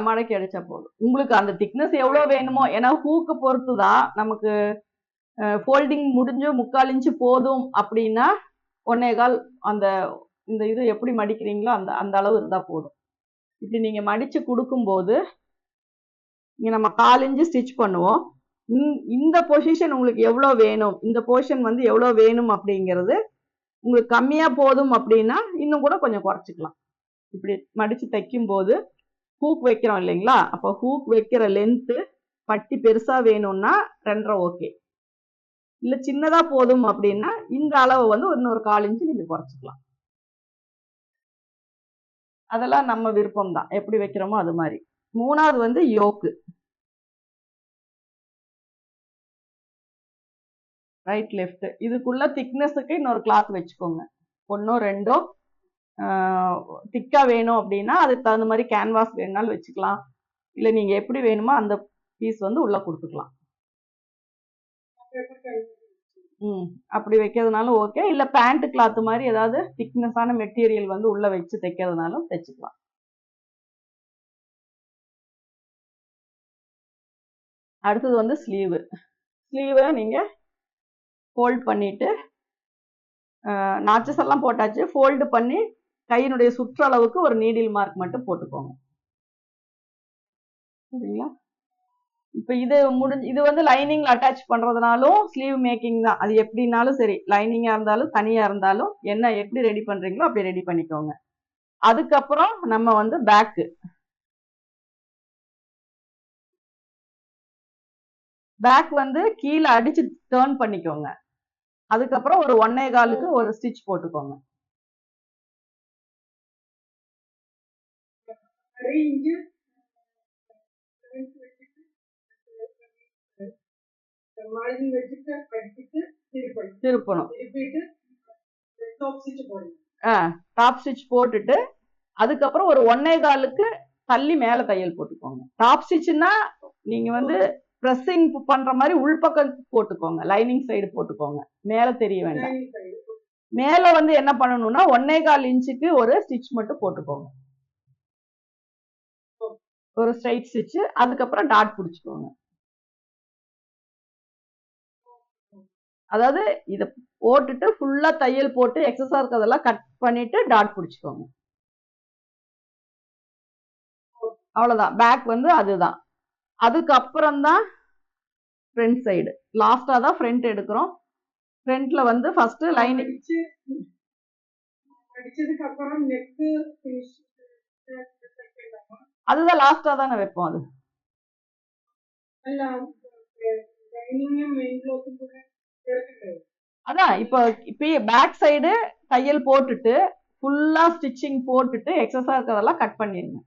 மடக்கி அடிச்சா போதும். உங்களுக்கு அந்த திக்னஸ் எவ்வளவு வேணுமோ, ஏன்னா ஹூக்கு பொறுத்து தான் நமக்கு ஃபோல்டிங் முடிஞ்சு 3/4 இன்ச்சு போதும் அப்படின்னா 1.25 அந்த இந்த இது எப்படி மடிக்கிறீங்களோ அந்த அந்த அளவு இருந்தா போதும். இப்படி நீங்க மடிச்சு கொடுக்கும்போது இங்க நம்ம 1/4 இன்ச்சு ஸ்டிச் பண்ணுவோம். இந்த பொசிஷன் உங்களுக்கு எவ்வளவு வேணும், இந்த போர்ஷன் வந்து எவ்வளவு வேணும் அப்படிங்கிறது உங்களுக்கு கம்மியா போதும் அப்படின்னா இன்னும் கூட கொஞ்சம் குறைச்சிக்கலாம். இப்படி மடிச்சு தைக்கும் போது ஹூக் வைக்கிறோம் இல்லைங்களா, அப்போ ஹூக் வைக்கிற லென்த்து பட்டி பெருசா வேணும்னா 2.5 ஓகே, இல்ல சின்னதா போதும் அப்படின்னா இந்த அளவு வந்து இன்னொரு 1/4 இன்ச்சு நீங்க குறைச்சிக்கலாம். அதெல்லாம் நம்ம விருப்பம் தான், எப்படி வைக்கிறோமோ அது மாதிரி. 3வது வந்து யோக்கு, ரைட் லெஃப்ட். இதுக்குள்ள திக்னஸுக்கு இன்னொரு கிளாத் வச்சுக்கோங்க. 1ஓ 2ஓ திக்கா வேணும் அப்படின்னா அதுக்கு தகுந்த மாதிரி கேன்வாஸ் வேணுனாலும் வச்சுக்கலாம், இல்ல நீங்க எப்படி வேணுமோ அந்த பீஸ் வந்து உள்ள கொடுத்துக்கலாம். அப்படி வைக்கிறதுனாலும் ஓகே, இல்ல பேண்ட் கிளாத் மாதிரி ஏதாவது திக்னஸான மெட்டீரியல் வந்து உள்ள வச்சு தைக்கிறதுனாலும் தைச்சுக்கலாம். அடுத்தது வந்து ஸ்லீவு. ஸ்லீவை நீங்க ஃபோல்ட் பண்ணிட்டு நாச்சஸ் எல்லாம் போட்டாச்சு, ஃபோல்டு பண்ணி கையினுடைய சுற்றளவுக்கு ஒரு நீடில் மார்க் மட்டும் போட்டுக்கோங்க. சரிங்களா? இப்போ இது இது வந்து லைனிங்ல அட்டாச் பண்றதுனாலும் ஸ்லீவ் மேக்கிங் தான். அது எப்படின்னாலும் சரி, லைனிங்கா இருந்தாலும் தனியா இருந்தாலும் என்ன எப்படி ரெடி பண்றீங்களோ அப்படி ரெடி பண்ணிக்கோங்க. அதுக்கப்புறம் நம்ம வந்து பேக் வந்து கீழே அடிச்சு டர்ன் பண்ணிக்கோங்க. அதுக்கப்புறம் ஒரு 1.25க்கு ஒரு ஸ்டிச் போட்டுக்கோங்க. திருப்பணும். டாப் ஸ்டிச் போட்டுட்டு அதுக்கப்புறம் ஒரு 1.25க்கு தள்ளி மேல தையல் போட்டுக்கோங்க. டாப் ஸ்டிச்னா நீங்க வந்து பிரஸ்ஸிங் பண்ற மாதிரி உள்பக்கம் போட்டுக்கோங்க, லைனிங் சைடு போட்டுக்கோங்க, மேல தெரிய வேண்டாம். மேல வந்து என்ன பண்ணணும்னா 1.25 இன்ச்சுக்கு ஒரு ஸ்டிச் மட்டும் போட்டுக்கோங்க, ஒரு ஸ்ட்ரைட் ஸ்டிச். அதுக்கப்புறம் டாட் பிடிச்சுக்கோங்க. அதாவது இத போட்டுட்டு ஃபுல்லா தையல் போட்டு எக்ஸஸா இருக்கிறதெல்லாம் கட் பண்ணிட்டு டாட் பிடிச்சுக்கோங்க. அவ்வளவுதான். பேக் வந்து அதுதான். அதுக்கப்புறம் தான் ஃப்ரண்ட் சைடு. லாஸ்டா தான் ஃப்ரண்ட் எடுக்கிறோம். ஃப்ரண்ட்ல வந்து ஃபர்ஸ்ட் லைன் அடிச்சதுக்கு அப்புறம் நெக் ஃபினிஷ் அதுதான் லாஸ்டா தானே வைப்போம். அது அதான் இப்போ பேக் சைடு தையல் போட்டுட்டு ஃபுல்லா ஸ்டிச்சிங் போட்டுட்டு எக்ஸஸா இருக்கிறதெல்லாம் கட் பண்ணிடுங்க.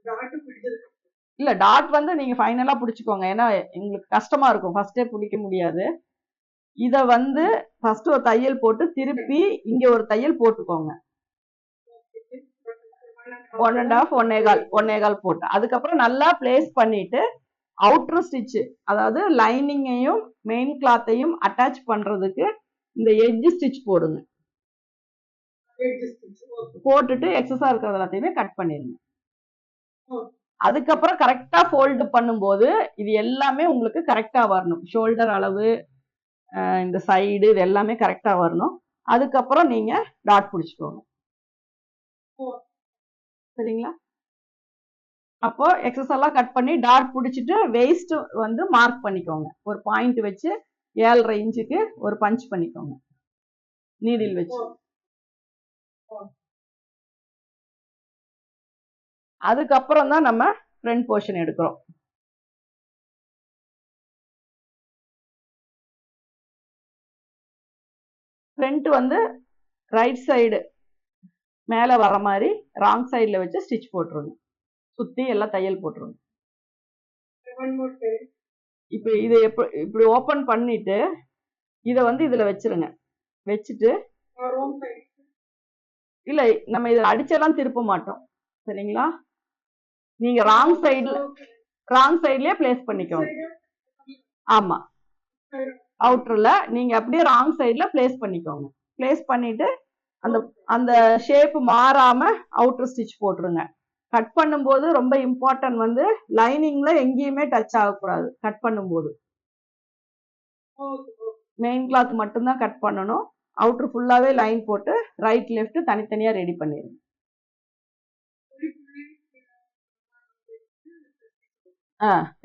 டாட் பிடிச்சது. இல்ல டாட் வந்து நீங்க ஃபைனலா பிடிச்சுக்கோங்க, ஏன்னா உங்களுக்கு கஷ்டமா இருக்கும், ஃபர்ஸ்டே பிடிக்க முடியாது. இத வந்து ஃபர்ஸ்ட் ஒரு தையல் போட்டு திருப்பி இங்க ஒரு தையல் போட்டுக்கோங்க. 1.5 1.25 போட்டு அதுக்கப்புறம் நல்லா பிளேஸ் பண்ணிட்டு அவுட்டர் ஸ்டிச், அதாவது லைனிங்கையும் மெயின் கிளாத்தையும் அட்டாச் பண்றதுக்கு இந்த எட்ஜ் ஸ்டிச் போடுங்க. போட்டுட்டு எக்ஸஸா இருக்கிறது எல்லாத்தையுமே கட் பண்ணிருங்க. அதுக்கப்புறம் கரெக்டா ஃபோல்டு பண்ணும்போது இது எல்லாமே உங்களுக்கு கரெக்டா வரணும். ஷோல்டர் அளவு, இந்த சைடு, இது எல்லாமே கரெக்டா வரணும். அதுக்கப்புறம் நீங்க டாட் பிடிச்சுக்கோங்க. சரிங்களா? அப்போ எக்ஸஸ் எல்லாம் கட் பண்ணி டாட் பிடிச்சிட்டு வெயிஸ்ட் வந்து மார்க் பண்ணிக்கோங்க. ஒரு பாயிண்ட் வச்சு 7.5 இன்ச்சுக்கு ஒரு பஞ்ச் பண்ணிக்கோங்க நீடில் வச்சு. அதுக்கப்புறம் தான் நம்ம ஃப்ரண்ட் போர்ஷன் எடுக்கிறோம். ஃப்ரண்ட் வந்து ரைட் சைடு மேல வர மாதிரி ராங் சைடுல வச்சு ஸ்டிச் போட்டுருங்க. சுத்தி எல்லாம் தையல் போட்டுருங்க. இப்ப இது இப்படி ஓபன் பண்ணிட்டு இத வந்து இதுல வச்சிருங்க. வச்சுட்டு இல்ல நம்ம இத அடிச்செல்லாம் திருப்ப மாட்டோம். சரிங்களா? நீங்க ராங் சைடுலயே பிளேஸ் பண்ணிக்கோங்க. ஆமா, அவுட்டர்ல நீங்க அப்படியே ராங் சைடுல பிளேஸ் பண்ணிக்கோங்க. பிளேஸ் பண்ணிட்டு அந்த ஷேப் மாறாம அவுட்டர் ஸ்டிச் போட்டுருங்க. கட் பண்ணும்போது ரொம்ப இம்பார்ட்டன்ட் வந்து லைனிங்ல எங்கேயுமே டச் ஆகக்கூடாது. கட் பண்ணும்போது மெயின் கிளாத் மட்டும்தான் கட் பண்ணணும். அவுட்டர் ஃபுல்லாவே லைன் போட்டு ரைட் லெஃப்ட் தனித்தனியா ரெடி பண்ணிருங்க.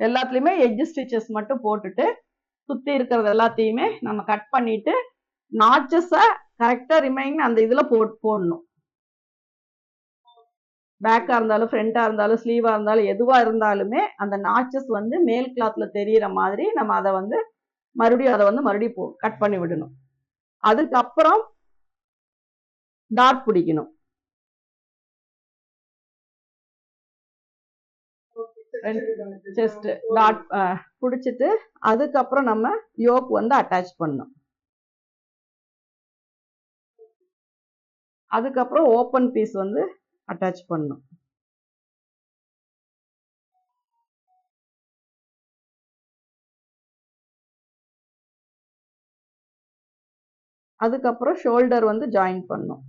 எல்லாத்துலயுமே எட்ஜ் ஸ்டிச்சஸ் மட்டும் போட்டுட்டு சுத்தி இருக்கிறது எல்லாத்தையுமே நம்ம கட் பண்ணிட்டு நாட்சஸ கரெக்டா ரிமைன் அந்த இதுல போடணும். பேக்கா இருந்தாலும் ஃப்ரண்டா இருந்தாலும் ஸ்லீவா இருந்தாலும் எதுவா இருந்தாலுமே அந்த நாட்சஸ் வந்து மேல் கிளாத்ல தெரியற மாதிரி நம்ம அதை வந்து மறுபடியும் கட் பண்ணி விடணும். அதுக்கப்புறம் டாட் பிடிக்கணும். செஸ்ட் டாட் பிடிச்சிட்டு அதுக்கப்புறம் நம்ம யோக் வந்து அட்டாச் பண்ணணும். அதுக்கப்புறம் ஓப்பன் பீஸ் வந்து அட்டாச் பண்ணணும். அதுக்கப்புறம் ஷோல்டர் வந்து ஜாயின் பண்ணணும்.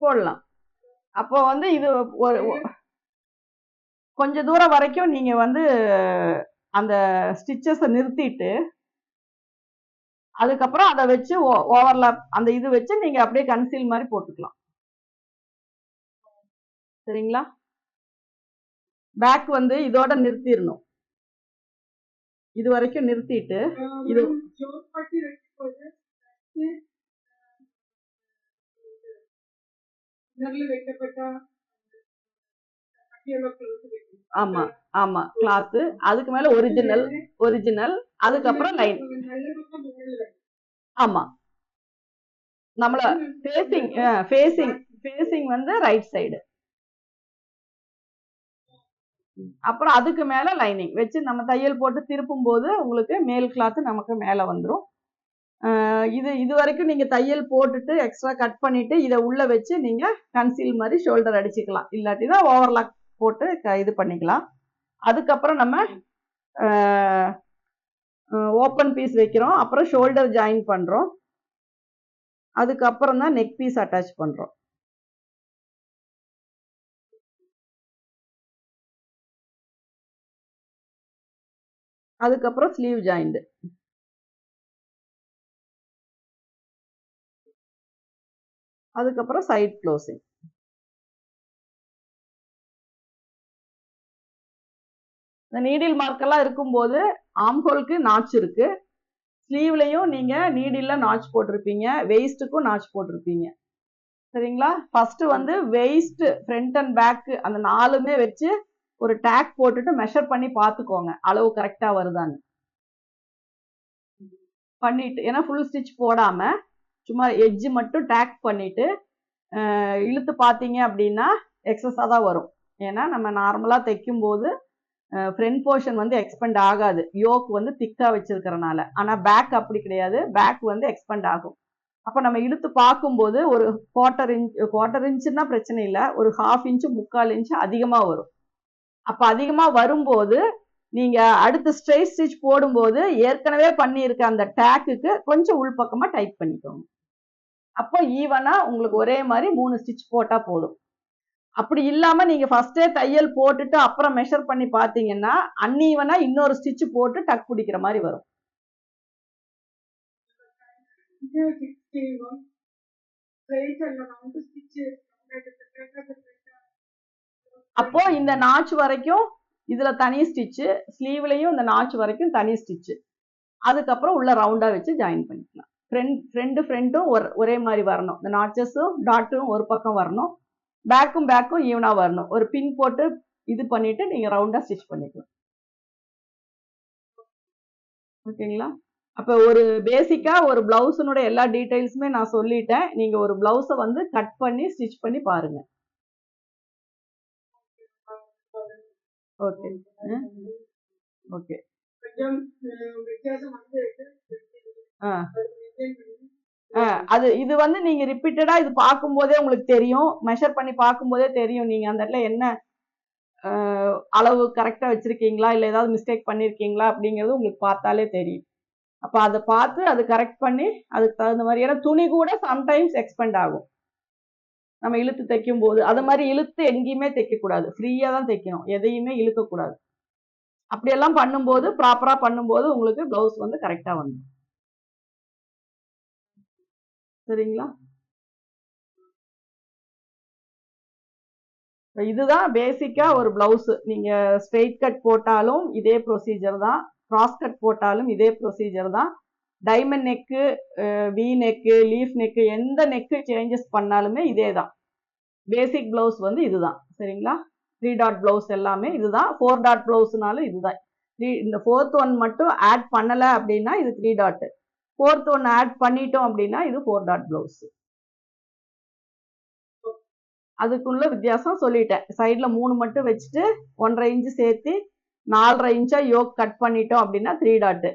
போடலாம். அப்போ வந்து இது கொஞ்ச தூரம் வரைக்கும் நீங்க வந்து அந்த ஸ்டிச்சஸை நிறுத்திட்டு அதுக்கப்புறம் அதை வச்சு ஓவர்லாப் அந்த இது வச்சு நீங்க அப்படியே கன்சீல் மாதிரி போட்டுக்கலாம். சரிங்களா? பேக் வந்து இதோட நிறுத்திடணும். இது வரைக்கும் நிறுத்திட்டு இது ஆமா ஆமா கிளாத், அதுக்கு மேல ஒரிஜினல் அதுக்கப்புறம் லைன். ஆமா, நம்மள ஃபேசிங் வந்து ரைட் சைடு. அப்புறம் அதுக்கு மேல லைனிங் வச்சு நம்ம தையல் போட்டு திருப்பும் போது உங்களுக்கு மேல் கிளாத் நமக்கு மேல வந்துடும். இது வரைக்கும் நீங்க தையல் போட்டுட்டு எக்ஸ்ட்ரா கட் பண்ணிட்டு இதை உள்ள வச்சு நீங்க கன்சீல் மாதிரி ஷோல்டர் அடிச்சுக்கலாம். இல்லாட்டினா ஓவர்லாக் போட்டு இது பண்ணிக்கலாம். அதுக்கப்புறம் நம்ம ஓப்பன் பீஸ் வைக்கிறோம். அப்புறம் ஷோல்டர் ஜாயின் பண்றோம். அதுக்கப்புறம் தான் நெக் பீஸ் அட்டாச் பண்றோம். அதுக்கப்புறம் ஸ்லீவ் ஜாயிண்ட். அதுக்கப்புறம் சைட் க்ளோசிங். இந்த நீடில் மார்க் எல்லாம் இருக்கும்போது ஆம்ஹோலுக்கு நாட்ச் இருக்கு. ஸ்லீவ்லையும் நீங்க நீடில்ல நாட்ச் போட்டிருப்பீங்க, வெயிஸ்டுக்கும் நாட்ச் போட்டிருப்பீங்க. சரிங்களா? ஃபர்ஸ்ட் வந்து வெயிஸ்ட், ஃப்ரண்ட் அண்ட் பேக் அந்த நாலுமே வச்சு ஒரு டேக் போட்டுட்டு மெஷர் பண்ணி பார்த்துக்கோங்க அளவு கரெக்டா வருதான்னு பண்ணிட்டு, ஏன்னா ஃபுல் ஸ்டிச் போடாம சும்மா எட்ஜ் மட்டும் டேக் பண்ணிட்டு இழுத்து பார்த்தீங்க அப்படின்னா எக்ஸஸாக தான் வரும். ஏன்னா நம்ம நார்மலாக தைக்கும் போது ஃப்ரண்ட் போர்ஷன் வந்து எக்ஸ்பெண்ட் ஆகாது, யோக் வந்து திக்கா வச்சிருக்கிறனால. ஆனால் பேக் அப்படி கிடையாது, பேக் வந்து எக்ஸ்பெண்ட் ஆகும். அப்போ நம்ம இழுத்து பார்க்கும்போது ஒரு குவார்ட்டர் இன்ச்சுன்னா பிரச்சனை இல்லை, ஒரு 1/2 இன்ச்சு 3/4 இன்ச்சு அதிகமாக வரும். அப்போ அதிகமாக வரும்போது நீங்க அடுத்து ஸ்ட்ரெயிட் ஸ்டிச் போடும்போது ஏற்கனவே பண்ணியிருக்க அந்த டேக்குக்கு கொஞ்சம் உள்பக்கமா டைட் பண்ணிக்கோங்க. அப்போ ஈவனா உங்களுக்கு ஒரே மாதிரி 3 ஸ்டிச் போட்டா போதும். அப்படி இல்லாம நீங்க ஃபர்ஸ்டே தையல் போட்டுட்டு அப்புறம் மெஷர் பண்ணி பாத்தீங்கன்னா அன்ஈவனா இன்னொரு ஸ்டிச் போட்டு டக் பிடிக்கிற மாதிரி வரும். அப்போ இந்த நாச் வரைக்கும் இதுல தனி ஸ்டிச்சு, ஸ்லீவ்லயும் இந்த நாச் வரைக்கும் தனி ஸ்டிச்சு, அதுக்கப்புறம் உள்ள ரவுண்டா வச்சு ஜாயின் பண்ணிக்கலாம். ஃப்ரண்ட்டும் ஒரே மாதிரி வரணும், இந்த நாச்சஸும் டாட்டும் ஒரு பக்கம் வரணும், பேக்கும் ஈவனா வரணும். ஒரு பின் போட்டு இது பண்ணிட்டு நீங்க ரவுண்டா ஸ்டிச் பண்ணிக்கலாம். ஓகேங்களா? அப்ப ஒரு பேசிக்கா ஒரு பிளவுஸினுடைய எல்லா டீடைல்ஸுமே நான் சொல்லிட்டேன். நீங்க ஒரு பிளவுஸை வந்து கட் பண்ணி ஸ்டிச் பண்ணி பாருங்க. Okay okay. அது இது வந்து நீங்க ரிப்பீட்டடா இது பார்க்கும்போதே உங்களுக்கு தெரியும், மெஷர் பண்ணி பார்க்கும்போதே தெரியும் நீங்க அந்த இடத்துல என்ன அளவு கரெக்டா வச்சிருக்கீங்களா இல்ல ஏதாவது மிஸ்டேக் பண்ணிருக்கீங்களா அப்படிங்கிறது உங்களுக்கு பார்த்தாலே தெரியும். அப்ப அதை பார்த்து அது கரெக்ட் பண்ணி அதுக்கு தகுந்த மாதிரி, ஏன்னா துணி கூட சம்டைம்ஸ் எக்ஸ்பெண்ட் ஆகும் நம்ம இழுத்து தைக்கும் போது. அது மாதிரி இழுத்து எங்கேயுமே தைக்க கூடாது, ஃப்ரீயா தான் தைக்கணும், எதையுமே இழுக்க கூடாது. அப்படியெல்லாம் பண்ணும்போது ப்ராப்பரா பண்ணும்போது உங்களுக்கு பிளவுஸ் வந்து கரெக்டா வந்துடும். சரிங்களா? இதுதான் பேசிக்கா ஒரு பிளவுஸ். நீங்க ஸ்ட்ரெயிட் கட் போட்டாலும் இதே ப்ரொசீஜர் தான், கிராஸ் கட் போட்டாலும் இதே ப்ரொசீஜர் தான். Diamond neck, we neck, leaf neck, எந்த நெக்கு சேஞ்சஸ் பண்ணாலுமே இதே தான். பேசிக் பிளவுஸ் வந்து இதுதான். சரிங்களா? 3 டாட் பிளவுஸ் எல்லாமே இதுதான். 4 டாட் பிளவுஸ்னாலும் இதுதான். இந்த 4th ஒன் மட்டும் ஆட் பண்ணல அப்படின்னா இது 3 டாட், 4th ஒன் ஆட் பண்ணிட்டோம் அப்படின்னா இது 4 டாட் பிளவுஸ். அதுக்குள்ள வித்தியாசம் சொல்லிட்டேன். சைட்ல 3 மட்டும் வச்சுட்டு 1.5 இன்ச்சு சேர்த்து 4.5 இன்ச்சா யோக் கட் பண்ணிட்டோம் அப்படின்னா 3 டாட்.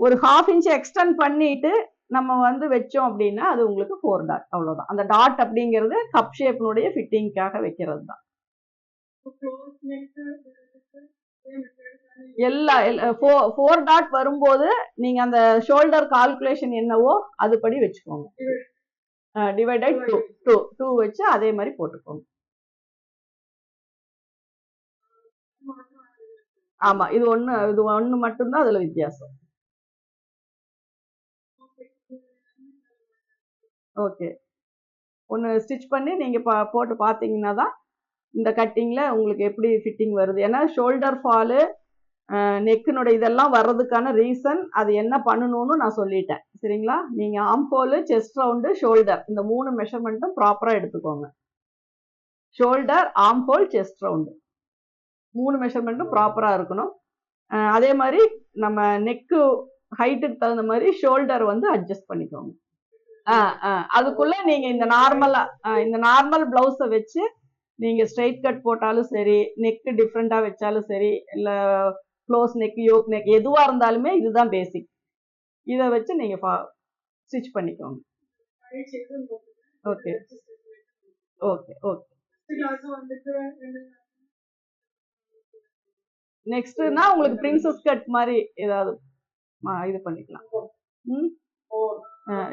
ஒரு 1/2 இன்ச் எக்ஸ்டெண்ட் பண்ணிட்டு நம்ம வந்து வச்சோம் அப்படின்னா அது உங்களுக்கு 4 டாட். அவ்வளவுதான். அந்த டாட் அப்படிங்கிறது கப் ஷேப்னுடைய ஃபிட்டிங்காக வைக்கிறது தான். எல்லா 4 டாட் வரும்போது நீங்க அந்த ஷோல்டர் கால்குலேஷன் என்னவோ அதுபடி வச்சுக்கோங்க. டிவைடட் 2 வச்சு அதே மாதிரி போட்டுக்கோங்க. ஆமா, இது ஒண்ணு மட்டும்தான் அதுல வித்தியாசம். ஓகே, ஒன்று ஸ்டிச் பண்ணி நீங்க போட்டு பார்த்தீங்கன்னா தான் இந்த கட்டிங்ல உங்களுக்கு எப்படி ஃபிட்டிங் வருது. ஏன்னா ஷோல்டர் ஃபாலு, நெக்கினுடைய இதெல்லாம் வர்றதுக்கான ரீசன் அது என்ன பண்ணணும்னு நான் சொல்லிட்டேன். சரிங்களா? நீங்க arm hole, chest round, shoulder இந்த 3 மெஷர்மெண்ட்டும் ப்ராப்பரா எடுத்துக்கோங்க. Shoulder, arm whole, chest round 3 மெஷர்மெண்ட்டும் ப்ராப்பரா இருக்கணும். அதே மாதிரி நம்ம நெக்கு ஹைட்டுக்கு தகுந்த மாதிரி ஷோல்டர் வந்து அட்ஜஸ்ட் பண்ணிக்கோங்க. அதுக்குள்ள நீங்க இந்த நார்மல் பிளவுஸை வச்சு நீங்க ஸ்ட்ரெயிட் கட் போட்டாலும் சரி, நெக் டிஃப்ரெண்டா வச்சாலும் சரி, இல்ல க்ளோஸ் நெக், யோக் நெக் எதுவா இருந்தாலுமே இதுதான் பேசிக். இதை வச்சு நீங்க ஸ்டிச் பண்ணிக்கோங்க. Okay okay okay. நெக்ஸ்ட்னா உங்களுக்கு பிரின்சஸ் கட் மாதிரி ஏதாவது இது பண்ணிக்கலாம்.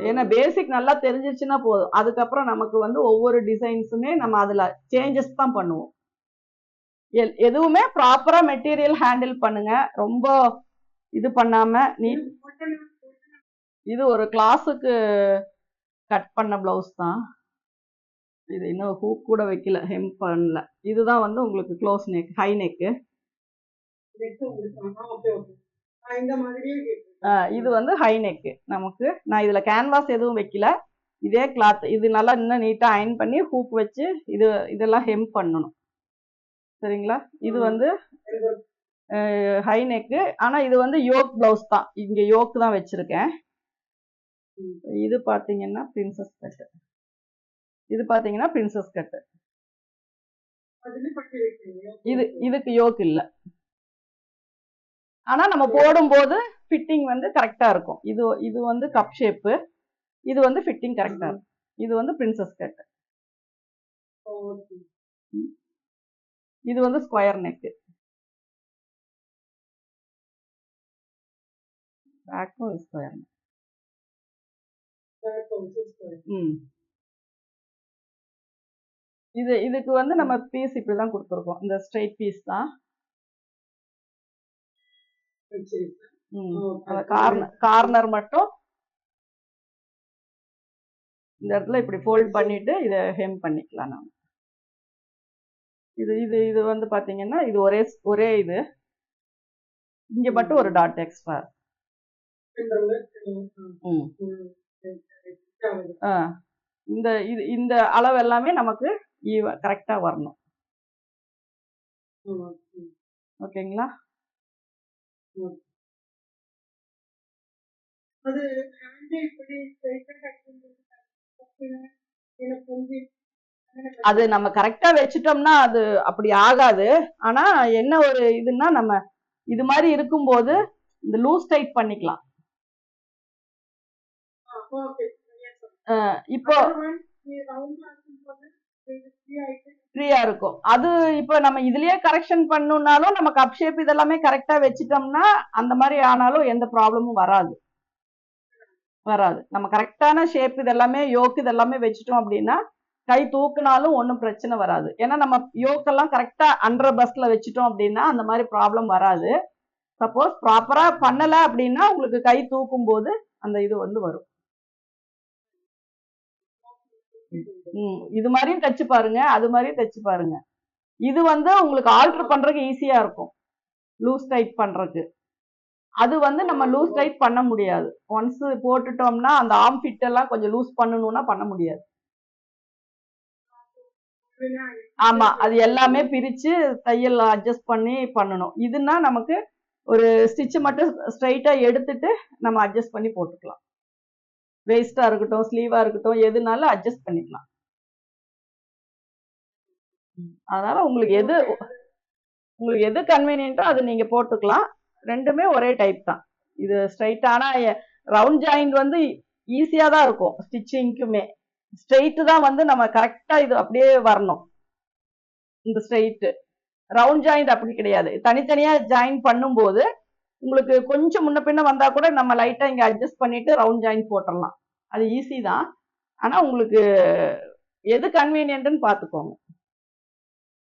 ஏன்னா பேசிக் நல்லா தெரிஞ்சிச்சுன்னா போதும், அதுக்கப்புறம் நமக்கு வந்து ஒவ்வொரு டிசைன்ஸுமே நம்ம அதுல சேஞ்சஸ் தான் பண்ணுவோம். எதுவுமே ப்ராப்பரா மெட்டீரியல் ஹேண்டில் பண்ணுங்க, ரொம்ப இது பண்ணாம. இது ஒரு கிளாஸுக்கு கட் பண்ண பிளவுஸ் தான், இது இன்னும் ஹூக் கூட வைக்கல, ஹெம் பண்ணல. இதுதான் வந்து உங்களுக்கு க்ளோஸ் நெக், ஹை நெக்கு. இது வந்து ஹை நெக்கு நமக்கு. நான் இதுல கேன்வாஸ் எதுவும் வைக்கல, இதே கிளாத். இது நல்லா இன்னும் நீட்டா அயன் பண்ணி ஹூக் வச்சு இதெல்லாம் ஹெம் பண்ணணும். சரிங்களா? இது வந்து ஹை நெக்கு. ஆனா இது வந்து யோக் பிளவுஸ் தான், இங்க யோக் தான் வச்சிருக்கேன். இது பாத்தீங்கன்னா பிரின்சஸ் கட். இது பாத்தீங்கன்னா பிரின்சஸ் கட். இதுக்கு யோக் இல்ல. ஆனா நம்ம போடும்போது ஃபிட்டிங் வந்து கரெக்டா இருக்கும். இது வந்து கப் ஷேப், இது வந்து ஃபிட்டிங் கரெக்டா இருக்கும். இது வந்து பிரின்சஸ் கட். இது வந்து ஸ்கொயர் நெக். பேக்கும் ஸ்கொயர். இதுக்கு வந்து நம்ம பீஸ் இப்படிதான் கொடுத்துருக்கோம். இந்த ஸ்ட்ரைட் பீஸ் தான். கார்னர் மட்டும் இந்த இடத்துல இப்படி ஃபோல்ட் பண்ணிட்டு இதை ஹெம் பண்ணிக்கலாம். நம்ம இது வந்து பாத்தீங்கன்னா இது ஒரே இது. இங்க மட்டும் ஒரு டாட் எக்ஸ்ட்ரா. இந்த அளவு எல்லாமே நமக்கு கரெக்டா வரணும். ஓகேங்களா? அது நம்ம கரெக்டா வச்சுட்டோம்னா அது அப்படி ஆகாது. ஆனா என்ன ஒரு இதுன்னா, நம்ம இது மாதிரி இருக்கும்போது இந்த லூஸ் டைட் பண்ணிக்கலாம். இப்போ ஃப்ரீயா இருக்கும். அது இப்போ நம்ம இதுலயே கரெக்ஷன் பண்ணணும்னாலும் நம்ம கப் ஷேப் இதெல்லாமே கரெக்டா வச்சுட்டோம்னா அந்த மாதிரி ஆனாலும் எந்த ப்ராப்ளமும் வராது. நம்ம கரெக்டான ஷேப் இதெல்லாமே யோக் இதெல்லாமே வச்சுட்டோம் அப்படின்னா கை தூக்குனாலும் ஒன்றும் பிரச்சனை வராது. ஏன்னா நம்ம யோக்கெல்லாம் கரெக்டா அண்டர் பஸ்ட்ல வச்சுட்டோம் அப்படின்னா அந்த மாதிரி ப்ராப்ளம் வராது. சப்போஸ் ப்ராப்பரா பண்ணல அப்படின்னா உங்களுக்கு கை தூக்கும் போது அந்த இது வந்து வரும். இது மாதிரியும் தச்சு பாருங்க, அது மாதிரியும் தச்சு பாருங்க. இது வந்து உங்களுக்கு ஆல்டர் பண்றதுக்கு ஈஸியா இருக்கும், லூஸ் டைட் பண்றதுக்கு. அது வந்து நம்ம லூஸ் டைட் பண்ண முடியாது. ஒன்ஸ் போட்டுட்டோம்னா அந்த ஆர்ம் ஃபிட் எல்லாம் கொஞ்சம் லூஸ் பண்ணணும்னா பண்ண முடியாது. ஆமா, அது எல்லாமே பிரிச்சு தையல் அட்ஜஸ்ட் பண்ணி பண்ணணும். இதுனா நமக்கு ஒரு ஸ்டிச் மட்டும் ஸ்ட்ரைட்டா எடுத்துட்டு நம்ம அட்ஜஸ்ட் பண்ணி போட்டுக்கலாம். வேஸ்டா இருக்கட்டும், ஸ்லீவா இருக்கட்டும், எதுனாலும் அட்ஜஸ்ட் பண்ணிக்கலாம். அதனால உங்களுக்கு எது கன்வீனியன்ட்டோ அது நீங்க போட்டுக்கலாம். ரெண்டுமே ஒரே டைப் தான். இது ஸ்ட்ரைட். ஆனா ரவுண்ட் ஜாயிண்ட் வந்து ஈஸியா தான் இருக்கும் ஸ்டிச்சிங்க்குமே. ஸ்ட்ரெயிட் தான் வந்து நம்ம கரெக்டா இது அப்படியே வரணும். இந்த ஸ்ட்ரெயிட் ரவுண்ட் ஜாயிண்ட் அப்படி கிடையாது. தனித்தனியா ஜாயின் பண்ணும்போது உங்களுக்கு கொஞ்சம் முன்ன பின்ன வந்தா கூட நம்ம லைட்டா இங்க அட்ஜஸ்ட் பண்ணிட்டு ரவுண்ட் ஜாயின் போட்டுடலாம். அது ஈஸி தான். ஆனா உங்களுக்கு எது கன்வீனியன்ட்னு பாத்துக்கோங்க.